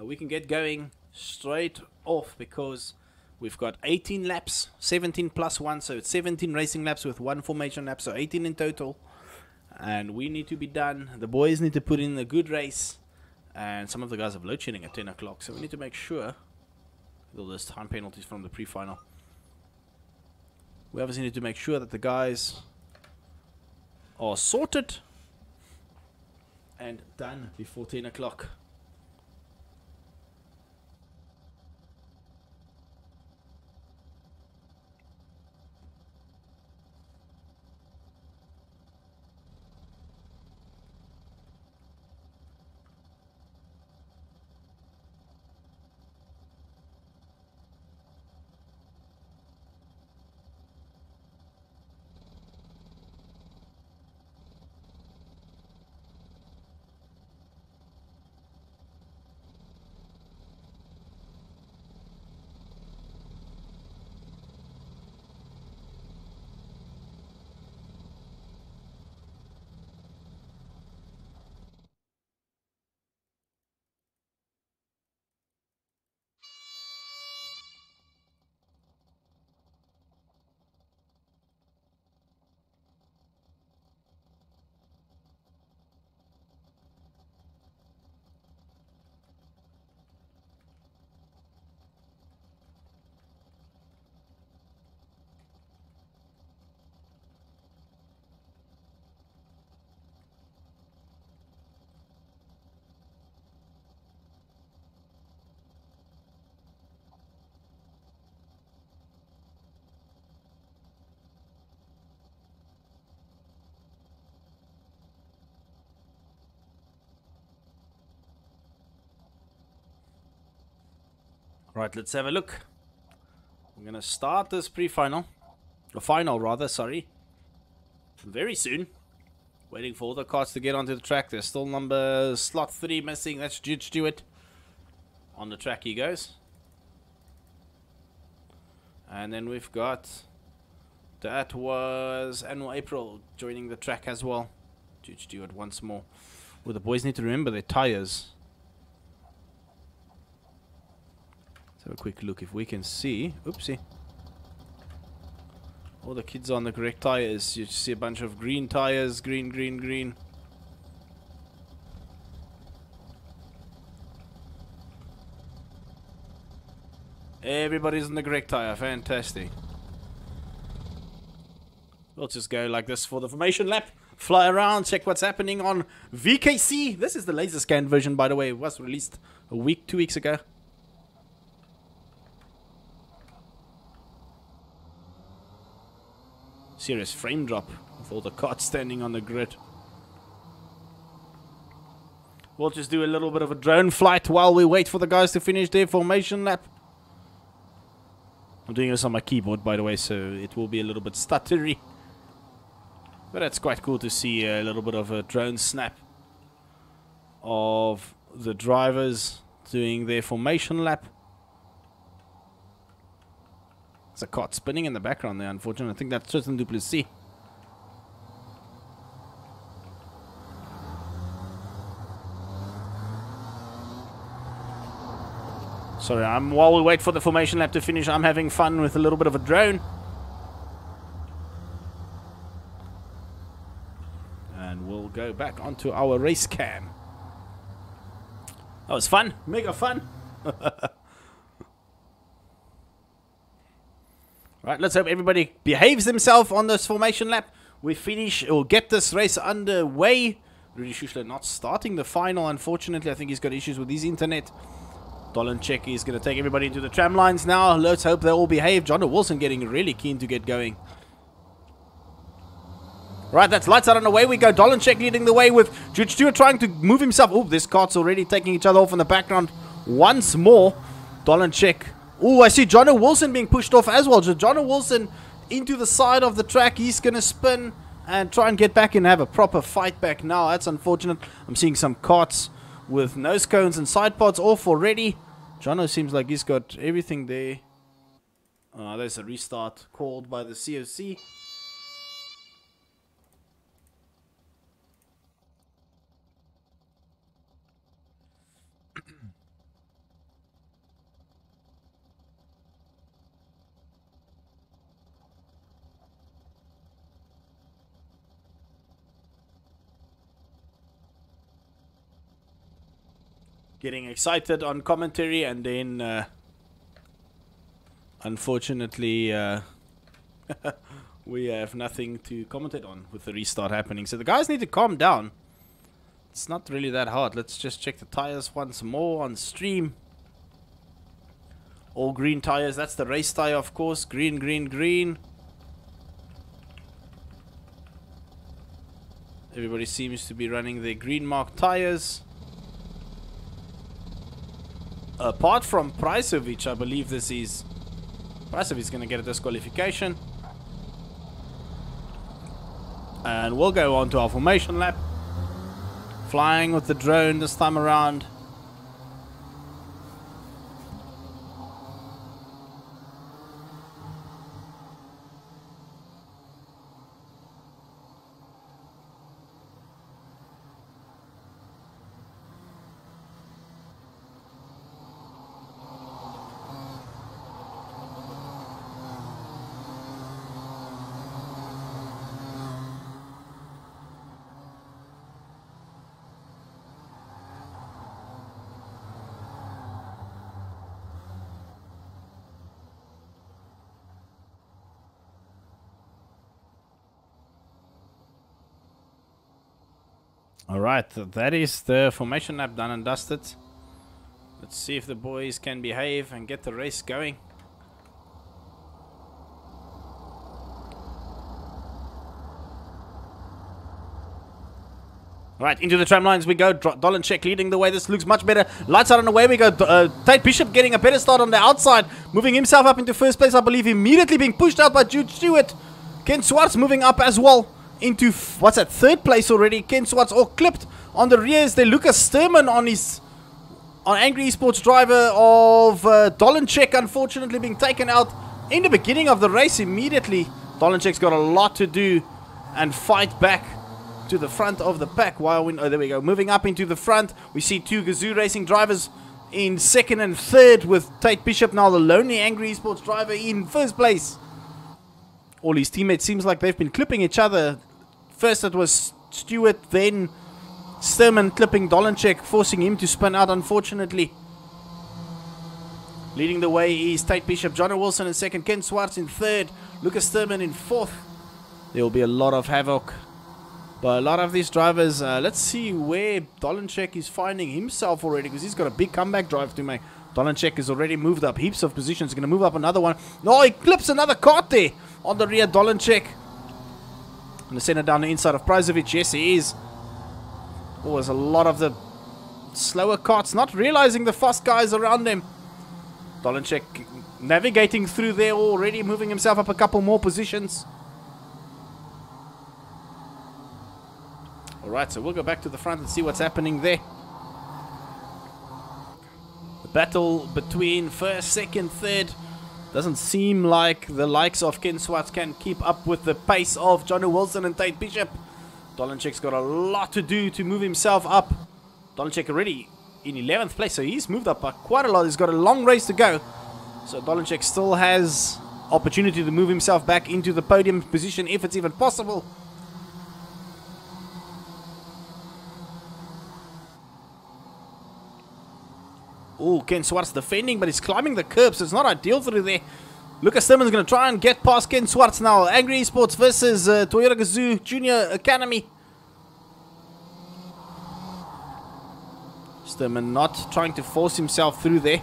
We can get going straight off because we've got 18 laps, 17 plus 1, so it's 17 racing laps with 1 formation lap, so 18 in total. And we need to be done. The boys need to put in a good race. And some of the guys have load shedding at 10 o'clock. So we need to make sure, with all those time penalties from the pre-final, we obviously need to make sure that the guys are sorted and done before 10 o'clock. Right, let's have a look. I'm gonna start this pre-final, or final rather, sorry, very soon. Waiting for all the cars to get onto the track. There's still slot 3 missing. That's Jude Stewart. On the track he goes. And then we've got, that was Annual April joining the track as well. Jude Stewart once more. Well, the boys need to remember their tires. Let's have a quick look if we can see. Oopsie. All the kids on the correct tires. You see a bunch of green tires. Green, green, green. Everybody's on the correct tire. Fantastic. We'll just go like this for the formation lap. Fly around, check what's happening on VKC. This is the laser scan version, by the way. It was released a week, 2 weeks ago. Serious frame drop with all the cars standing on the grid. We'll just do a little bit of a drone flight while we wait for the guys to finish their formation lap. I'm doing this on my keyboard, by the way, so it will be a little bit stuttery. But it's quite cool to see a little bit of a drone snap of the drivers doing their formation lap. There's a cart spinning in the background there, unfortunately. I think that's Tristan du Plessis. Sorry, while we wait for the formation lap to finish, I'm having fun with a little bit of a drone. And we'll go back onto our race cam. That was fun. Mega fun. Right, let's hope everybody behaves themselves on this formation lap. We finish, or get this race underway. Rudy Schuschler not starting the final, unfortunately. I think he's got issues with his internet. Dolenchek is going to take everybody into the tram lines now. Let's hope they all behave. John Wilson getting really keen to get going. Right, that's lights out and away we go. Dolenchek leading the way with Jude Stewart trying to move himself. Oh, this cart's already taking each other off in the background once more. Dolenchek. Oh, I see John Wilson being pushed off as well. John Wilson into the side of the track. He's going to spin and try and get back and have a proper fight back now. That's unfortunate. I'm seeing some carts with nose cones and side pods off already. Jono seems like he's got everything there. There's a restart called by the COC. Getting excited on commentary, and then unfortunately we have nothing to commentate on with the restart happening. So the guys need to calm down. It's not really that hard. Let's just check the tires once more on stream. All green tires. That's the race tire, of course. Green, green, green. Everybody seems to be running their green marked tires. Apart from Priceovich, I believe this is... Priceovich is going to get a disqualification. And we'll go on to our formation lap. Flying with the drone this time around. Alright, that is the formation lap done and dusted. Let's see if the boys can behave and get the race going. Right, into the tram lines we go. Dolenchek leading the way. This looks much better. Lights out and away we go. Tate Bishop getting a better start on the outside. Moving himself up into first place, I believe. Immediately being pushed out by Jude Stewart. Ken Swartz moving up as well into, what's that, third place already. Ken Swartz all clipped on the rears there. Lucas Sturman on Angry Esports driver of Dolenchek, unfortunately being taken out in the beginning of the race immediately. Dolenchek's got a lot to do and fight back to the front of the pack. While we, oh, there we go. Moving up into the front, we see two Gazoo Racing drivers in second and third, with Tate Bishop now the lonely Angry Esports driver in first place. All his teammates seems like they've been clipping each other. First it was Stewart, then Sturman clipping Dolenchek, forcing him to spin out, unfortunately. Leading the way is Tate Bishop, Johnny Wilson in second, Ken Swartz in third, Lucas Sturman in fourth. There will be a lot of havoc. But a lot of these drivers, let's see where Dolenchek is finding himself already, because he's got a big comeback drive to make. Dolenchek has already moved up heaps of positions. He's going to move up another one. No, he clips another kart there on the rear. Dolenchek. Going to send it down the inside of Prizovic. Yes, he is. Oh, there's a lot of the slower karts not realizing the fast guys around them. Dolenchek navigating through there already, moving himself up a couple more positions. Alright, so we'll go back to the front and see what's happening there. The battle between first, second, third doesn't seem like the likes of Ken Swartz can keep up with the pace of Johnny Wilson and Tate Bishop. Dolenchek's got a lot to do to move himself up. Dolenchek already in 11th place, so he's moved up by quite a lot. He's got a long race to go. So Dolenchek still has opportunity to move himself back into the podium position if it's even possible. Oh, Ken Swartz defending, but he's climbing the curb, so it's not ideal through there. Lucas Sturman's going to try and get past Ken Swartz now. Angry Esports versus Toyota Gazoo Junior Academy. Sturman not trying to force himself through there.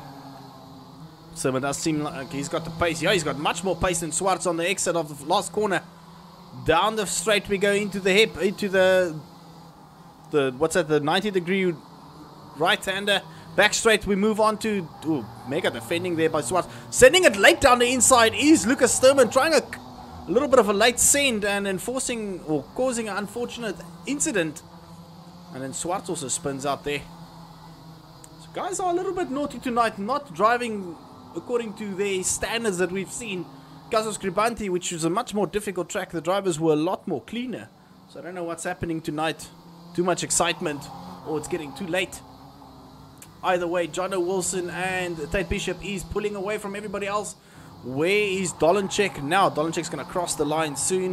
Sturman does seem like he's got the pace. Yeah, he's got much more pace than Swartz on the exit of the last corner. Down the straight we go into the hip, into the what's that, the 90-degree right-hander. Back straight we move on to mega defending there by Swartz. Sending it late down the inside is Lucas Sturman, trying a little bit of a late send and enforcing or causing an unfortunate incident. And then Swartz also spins out there. So guys are a little bit naughty tonight, not driving according to their standards that we've seen. Caso Scribanti, which is a much more difficult track, the drivers were a lot more cleaner. So I don't know what's happening tonight. Too much excitement, or it's getting too late. Either way, Johnny Wilson and Tate Bishop is pulling away from everybody else. Where is Dolenchek now? Dolenchek's going to cross the line soon.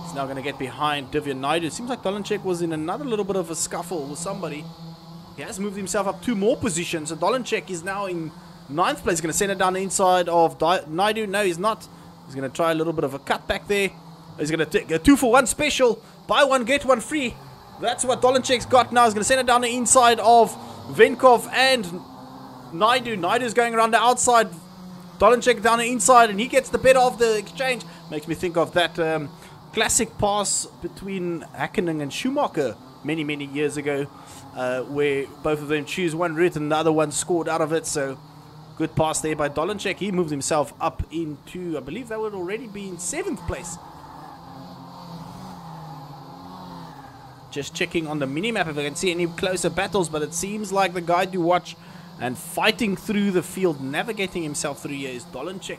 He's now going to get behind Divya Naidu. It seems like Dolenchek was in another little bit of a scuffle with somebody. He has moved himself up 2 more positions. So Dolenchek is now in 9th place. He's going to send it down the inside of Naidu. No, he's not. He's going to try a little bit of a cut back there. He's going to take a 2-for-1 special. Buy one, get one free. That's what Dolenchek's got now. He's going to send it down the inside of Venkov and Naidu. Naidu's going around the outside. Dolenchek down the inside, and he gets the better of the exchange. Makes me think of that classic pass between Hakkinen and Schumacher many, many years ago, where both of them choose one route and the other one scored out of it. So good pass there by Dolenchek. He moved himself up into, I believe that would already be in 7th place. Just checking on the minimap if I can see any closer battles, but it seems like the guy to watch and fighting through the field, navigating himself through here is Dolenchek.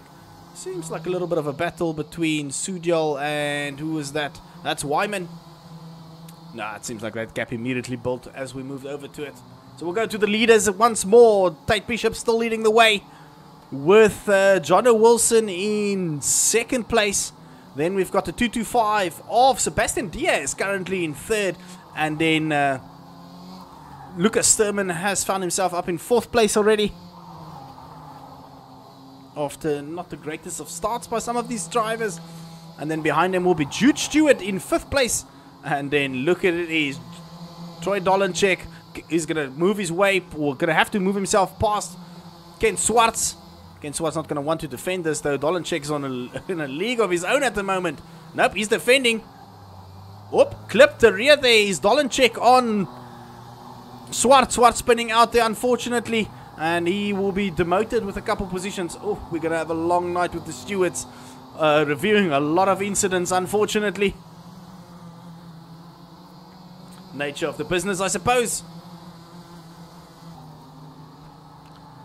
Seems like a little bit of a battle between Sudyal and who is that? That's Wyman. Nah, it seems like that gap immediately built as we moved over to it. So we'll go to the leaders once more. Tate Bishop still leading the way with Johnny Wilson in 2nd place. Then we've got the 225 of Sebastian Diaz currently in 3rd. And then Lucas Sturman has found himself up in 4th place already. After not the greatest of starts by some of these drivers. And then behind him will be Jude Stewart in 5th place. And then look at it, is Troy Dolenchek is going to move his way, or going to have to move himself past Ken Swartz. Ken Swartz not going to want to defend this, though. Dolenchek's in a league of his own at the moment. Nope, he's defending. Oop, clipped the rear there. Is Dolenchek on Swart. Swart spinning out there, unfortunately. And he will be demoted with a couple positions. Oh, we're going to have a long night with the stewards. Reviewing a lot of incidents, unfortunately. Nature of the business, I suppose.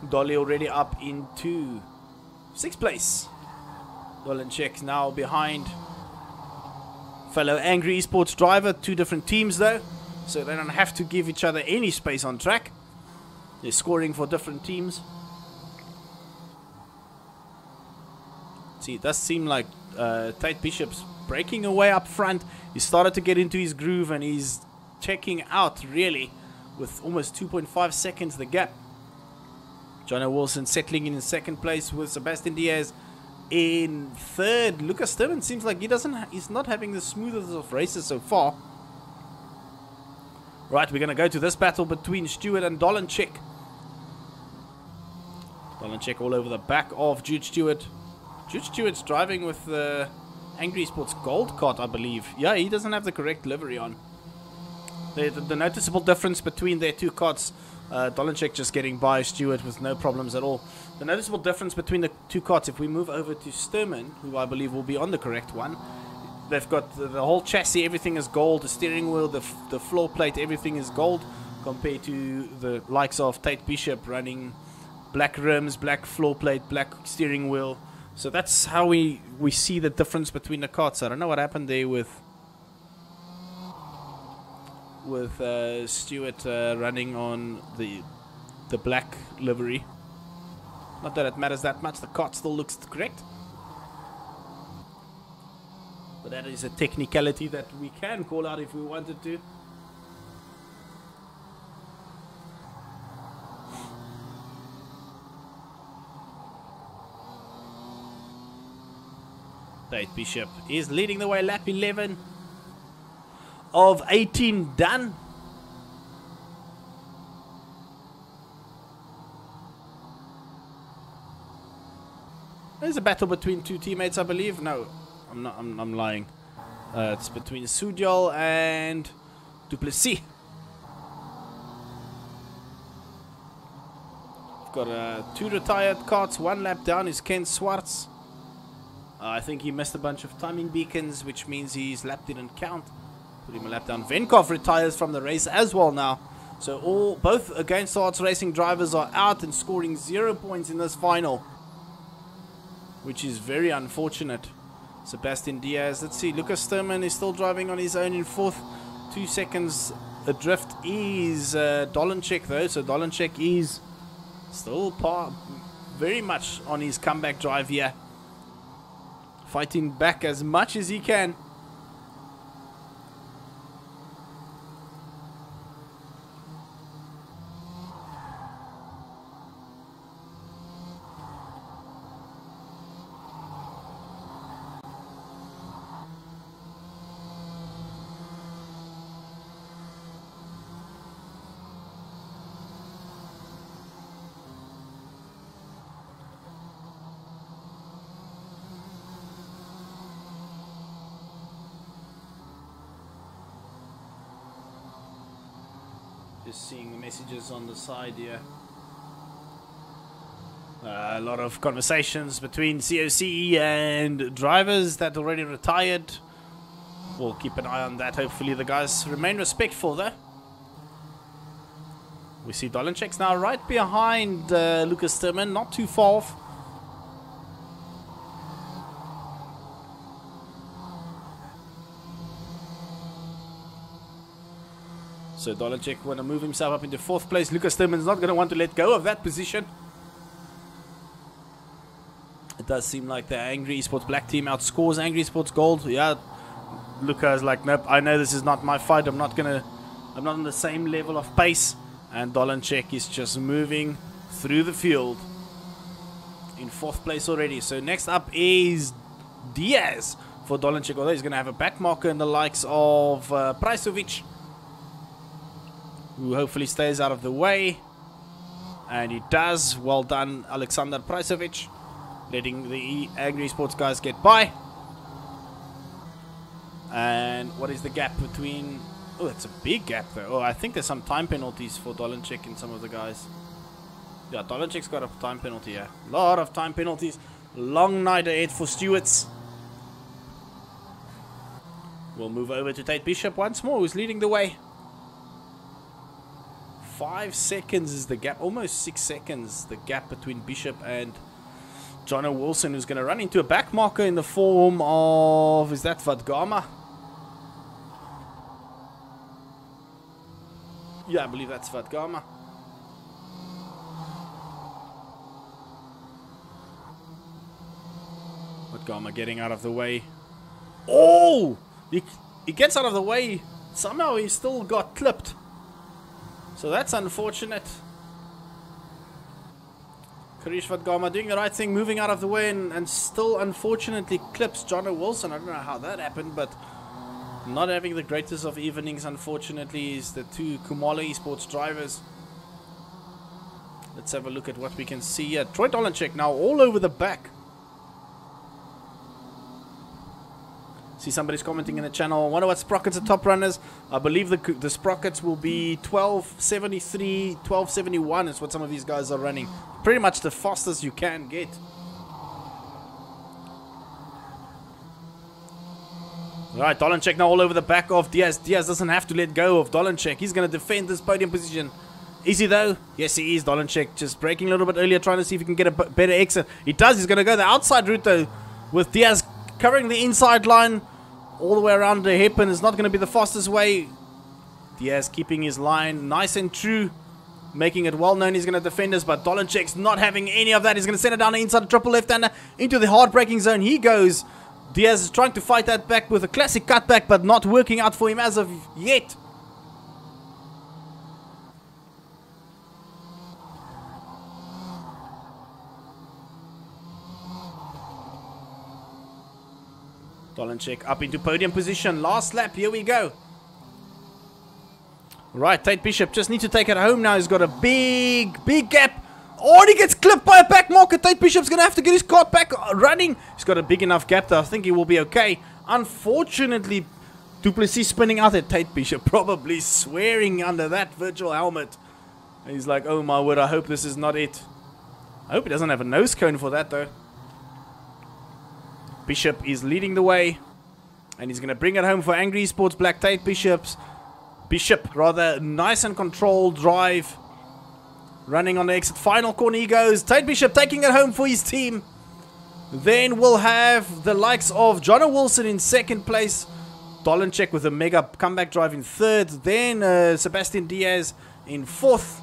Dolly already up into 6th place. Dolenchek now behind fellow Angry Esports driver. 2 different teams though, so they don't have to give each other any space on track. They're scoring for different teams. See, it does seem like Tate Bishop's breaking away up front. He started to get into his groove and he's checking out really with almost 2.5 seconds the gap. Jono Wilson settling in 2nd place with Sebastian Diaz in 3rd. Lucas Sturman seems like he's not having the smoothest of races so far. Right, we're going to go to this battle between Stewart and Dolenchek. Dolenchek all over the back of Jude Stewart. Jude Stewart's driving with the Angry Sports Gold cart, I believe. Yeah, he doesn't have the correct livery on. The noticeable difference between their 2 carts, Dolenchek just getting by Stewart with no problems at all. The noticeable difference between the 2 carts, if we move over to Sturman, who I believe will be on the correct one, they've got the whole chassis, everything is gold, the steering wheel, the floor plate, everything is gold, compared to the likes of Tate Bishop running black rims, black floor plate, black steering wheel. So that's how we see the difference between the carts. I don't know what happened there with Stewart running on the black livery. Not that it matters that much, the cart still looks correct. But that is a technicality that we can call out if we wanted to. Tate Bishop is leading the way, lap 11 of 18 done. There's a battle between 2 teammates, I believe. No, I'm not. I'm lying. It's between Sudyal and Duplessis. We've got 2 retired carts. 1 lap down is Ken Swartz. I think he missed a bunch of timing beacons, which means his lap didn't count. Put him a lap down. Venkov retires from the race as well now. So both Against Odds Racing drivers are out and scoring 0 points in this final, which is very unfortunate. Sebastian Diaz. Let's see. Lucas Sturman is still driving on his own in 4th. 2 seconds adrift is Dolenchek though. So Dolenchek is still very much on his comeback drive here. Fighting back as much as he can. Just seeing the messages on the side here. A lot of conversations between COC and drivers that already retired. We'll keep an eye on that. Hopefully the guys remain respectful there. We see Dolenchek's now right behind Lucas Sturman, not too far off. So Dolenchek want to move himself up into 4th place. Lucas Sturman's not going to want to let go of that position. It does seem like the Angry Esports Black team outscores Angry Esports Gold. Yeah, Lucas like, nope, I know this is not my fight. I'm not on the same level of pace. And Dolenchek is just moving through the field in 4th place already. So next up is Diaz for Dolenchek. Although he's going to have a back marker in the likes of Prajsovic, who hopefully stays out of the way. And he does. Well done, Alexander Prajsovic, letting the Angry Sports guys get by. And what is the gap between... Oh, that's a big gap though. Oh, I think there's some time penalties for Dolenchek in some of the guys. Yeah, Dolenchek's got a time penalty, yeah. A lot of time penalties. Long night ahead for Stewarts. We'll move over to Tate Bishop once more, who's leading the way. 5 seconds is the gap. Almost 6 seconds, the gap between Bishop and Jono Wilson, who's going to run into a back marker in the form of... Is that Vadgama? Yeah, I believe that's Vadgama. Vadgama getting out of the way. Oh! He gets out of the way. Somehow he still got clipped. So that's unfortunate. Karish Vadgama doing the right thing, moving out of the way, and still unfortunately clips Jono Wilson. I don't know how that happened, but not having the greatest of evenings, unfortunately, is the two Khumalo Esports drivers. Let's have a look at what we can see here. Troy Dolenchek now all over the back. See somebody's commenting in the channel. I wonder what sprockets are top runners. I believe the sprockets will be 1273, 1271 is what some of these guys are running. Pretty much the fastest you can get. Alright, Dolenchek now all over the back of Diaz. Diaz doesn't have to let go of Dolenchek. He's going to defend this podium position. Is he though? Yes, he is. Dolenchek just braking a little bit earlier, trying to see if he can get a better exit. He does. He's going to go the outside route though, with Diaz covering the inside line all the way around the hip, and it's not going to be the fastest way. Diaz keeping his line nice and true, making it well known he's going to defend us, but Dolenchek's not having any of that. He's going to send it down the inside, triple left-hander into the hard braking zone. He goes. Diaz is trying to fight that back with a classic cutback, but not working out for him as of yet. Dolenchek up into podium position. Last lap. Here we go. Right, Tate Bishop just needs to take it home now. He's got a big gap. Oh, and he gets clipped by a back marker. Tate Bishop's going to have to get his cart back running. He's got a big enough gap though. I think he will be okay. Unfortunately, Du Plessis spinning out at Tate Bishop, probably swearing under that virtual helmet. And he's like, oh my word, I hope this is not it. I hope he doesn't have a nose cone for that though. Bishop is leading the way, and he's going to bring it home for Angry Esports Black. Tate Bishop, rather, nice and controlled drive. Running on the exit. Final corner he goes. Tate Bishop taking it home for his team. Then we'll have the likes of Jono Wilson in second place. Dolenchek with a mega comeback drive in third. Then Sebastian Diaz in fourth.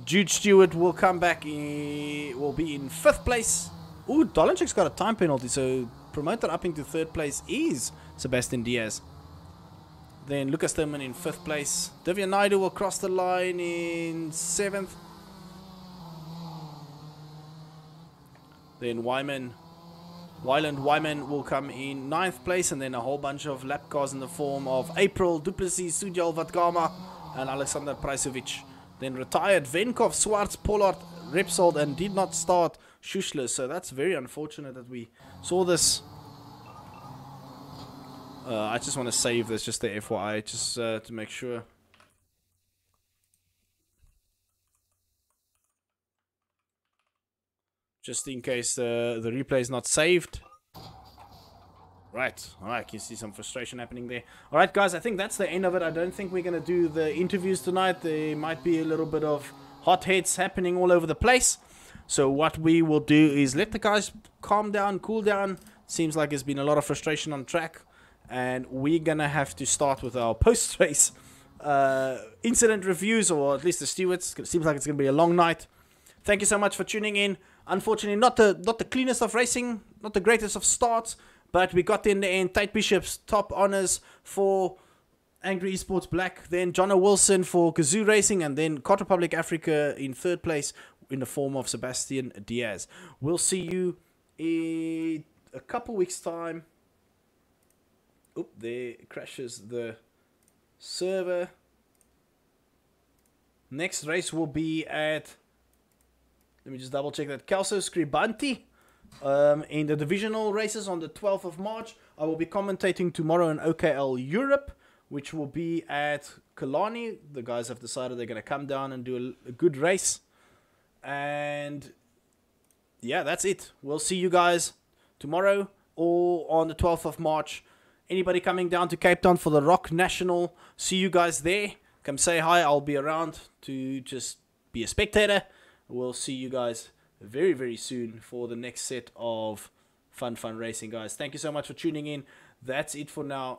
Jude Stewart will come back. Will be in fifth place. Ooh, Dolenchek's got a time penalty, so promoted up into third place is Sebastian Diaz. Then Lucas Thurman in fifth place. Divya Naidu will cross the line in seventh. Then Wyman will come in ninth place, and then a whole bunch of lap cars in the form of April, Du Plessis, Sujal Vadgama, and Alexander Prajsovic. Then retired Venkov, Swartz, Pollard, Repsold, and did not start Schuschler. So that's very unfortunate that we saw this. I just want to save this, just the FYI, just to make sure. Just in case the replay is not saved. Right, alright, you see some frustration happening there. Alright guys, I think that's the end of it. I don't think we're going to do the interviews tonight. There might be a little bit of hot heads happening all over the place. So what we will do is let the guys calm down, cool down. Seems like there's been a lot of frustration on track. And we're going to have to start with our post-race incident reviews, or at least the stewards. It seems like it's going to be a long night. Thank you so much for tuning in. Unfortunately, not the cleanest of racing, not the greatest of starts, but we got in the end. Tate Bishop's top honors for Angry Esports Black, then Jono Wilson for Kazoo Racing, and then Kart Republic Africa in third place in the form of Sebastian Diaz. We'll see you in a couple weeks' time. Oop, there crashes the server. Next race will be at... Let me just double check that. Kelso Scribanti. In the divisional races on the 12th of March, I will be commentating tomorrow in OKL Europe, which will be at Kalani. The guys have decided they're going to come down and do a good race. And yeah, that's it. We'll see you guys tomorrow or on the 12th of March. Anybody coming down to Cape Town for the Rock National, see you guys there. Come say hi. I'll be around to just be a spectator. We'll see you guys very, very soon for the next set of fun racing, guys. Thank you so much for tuning in. That's it for now.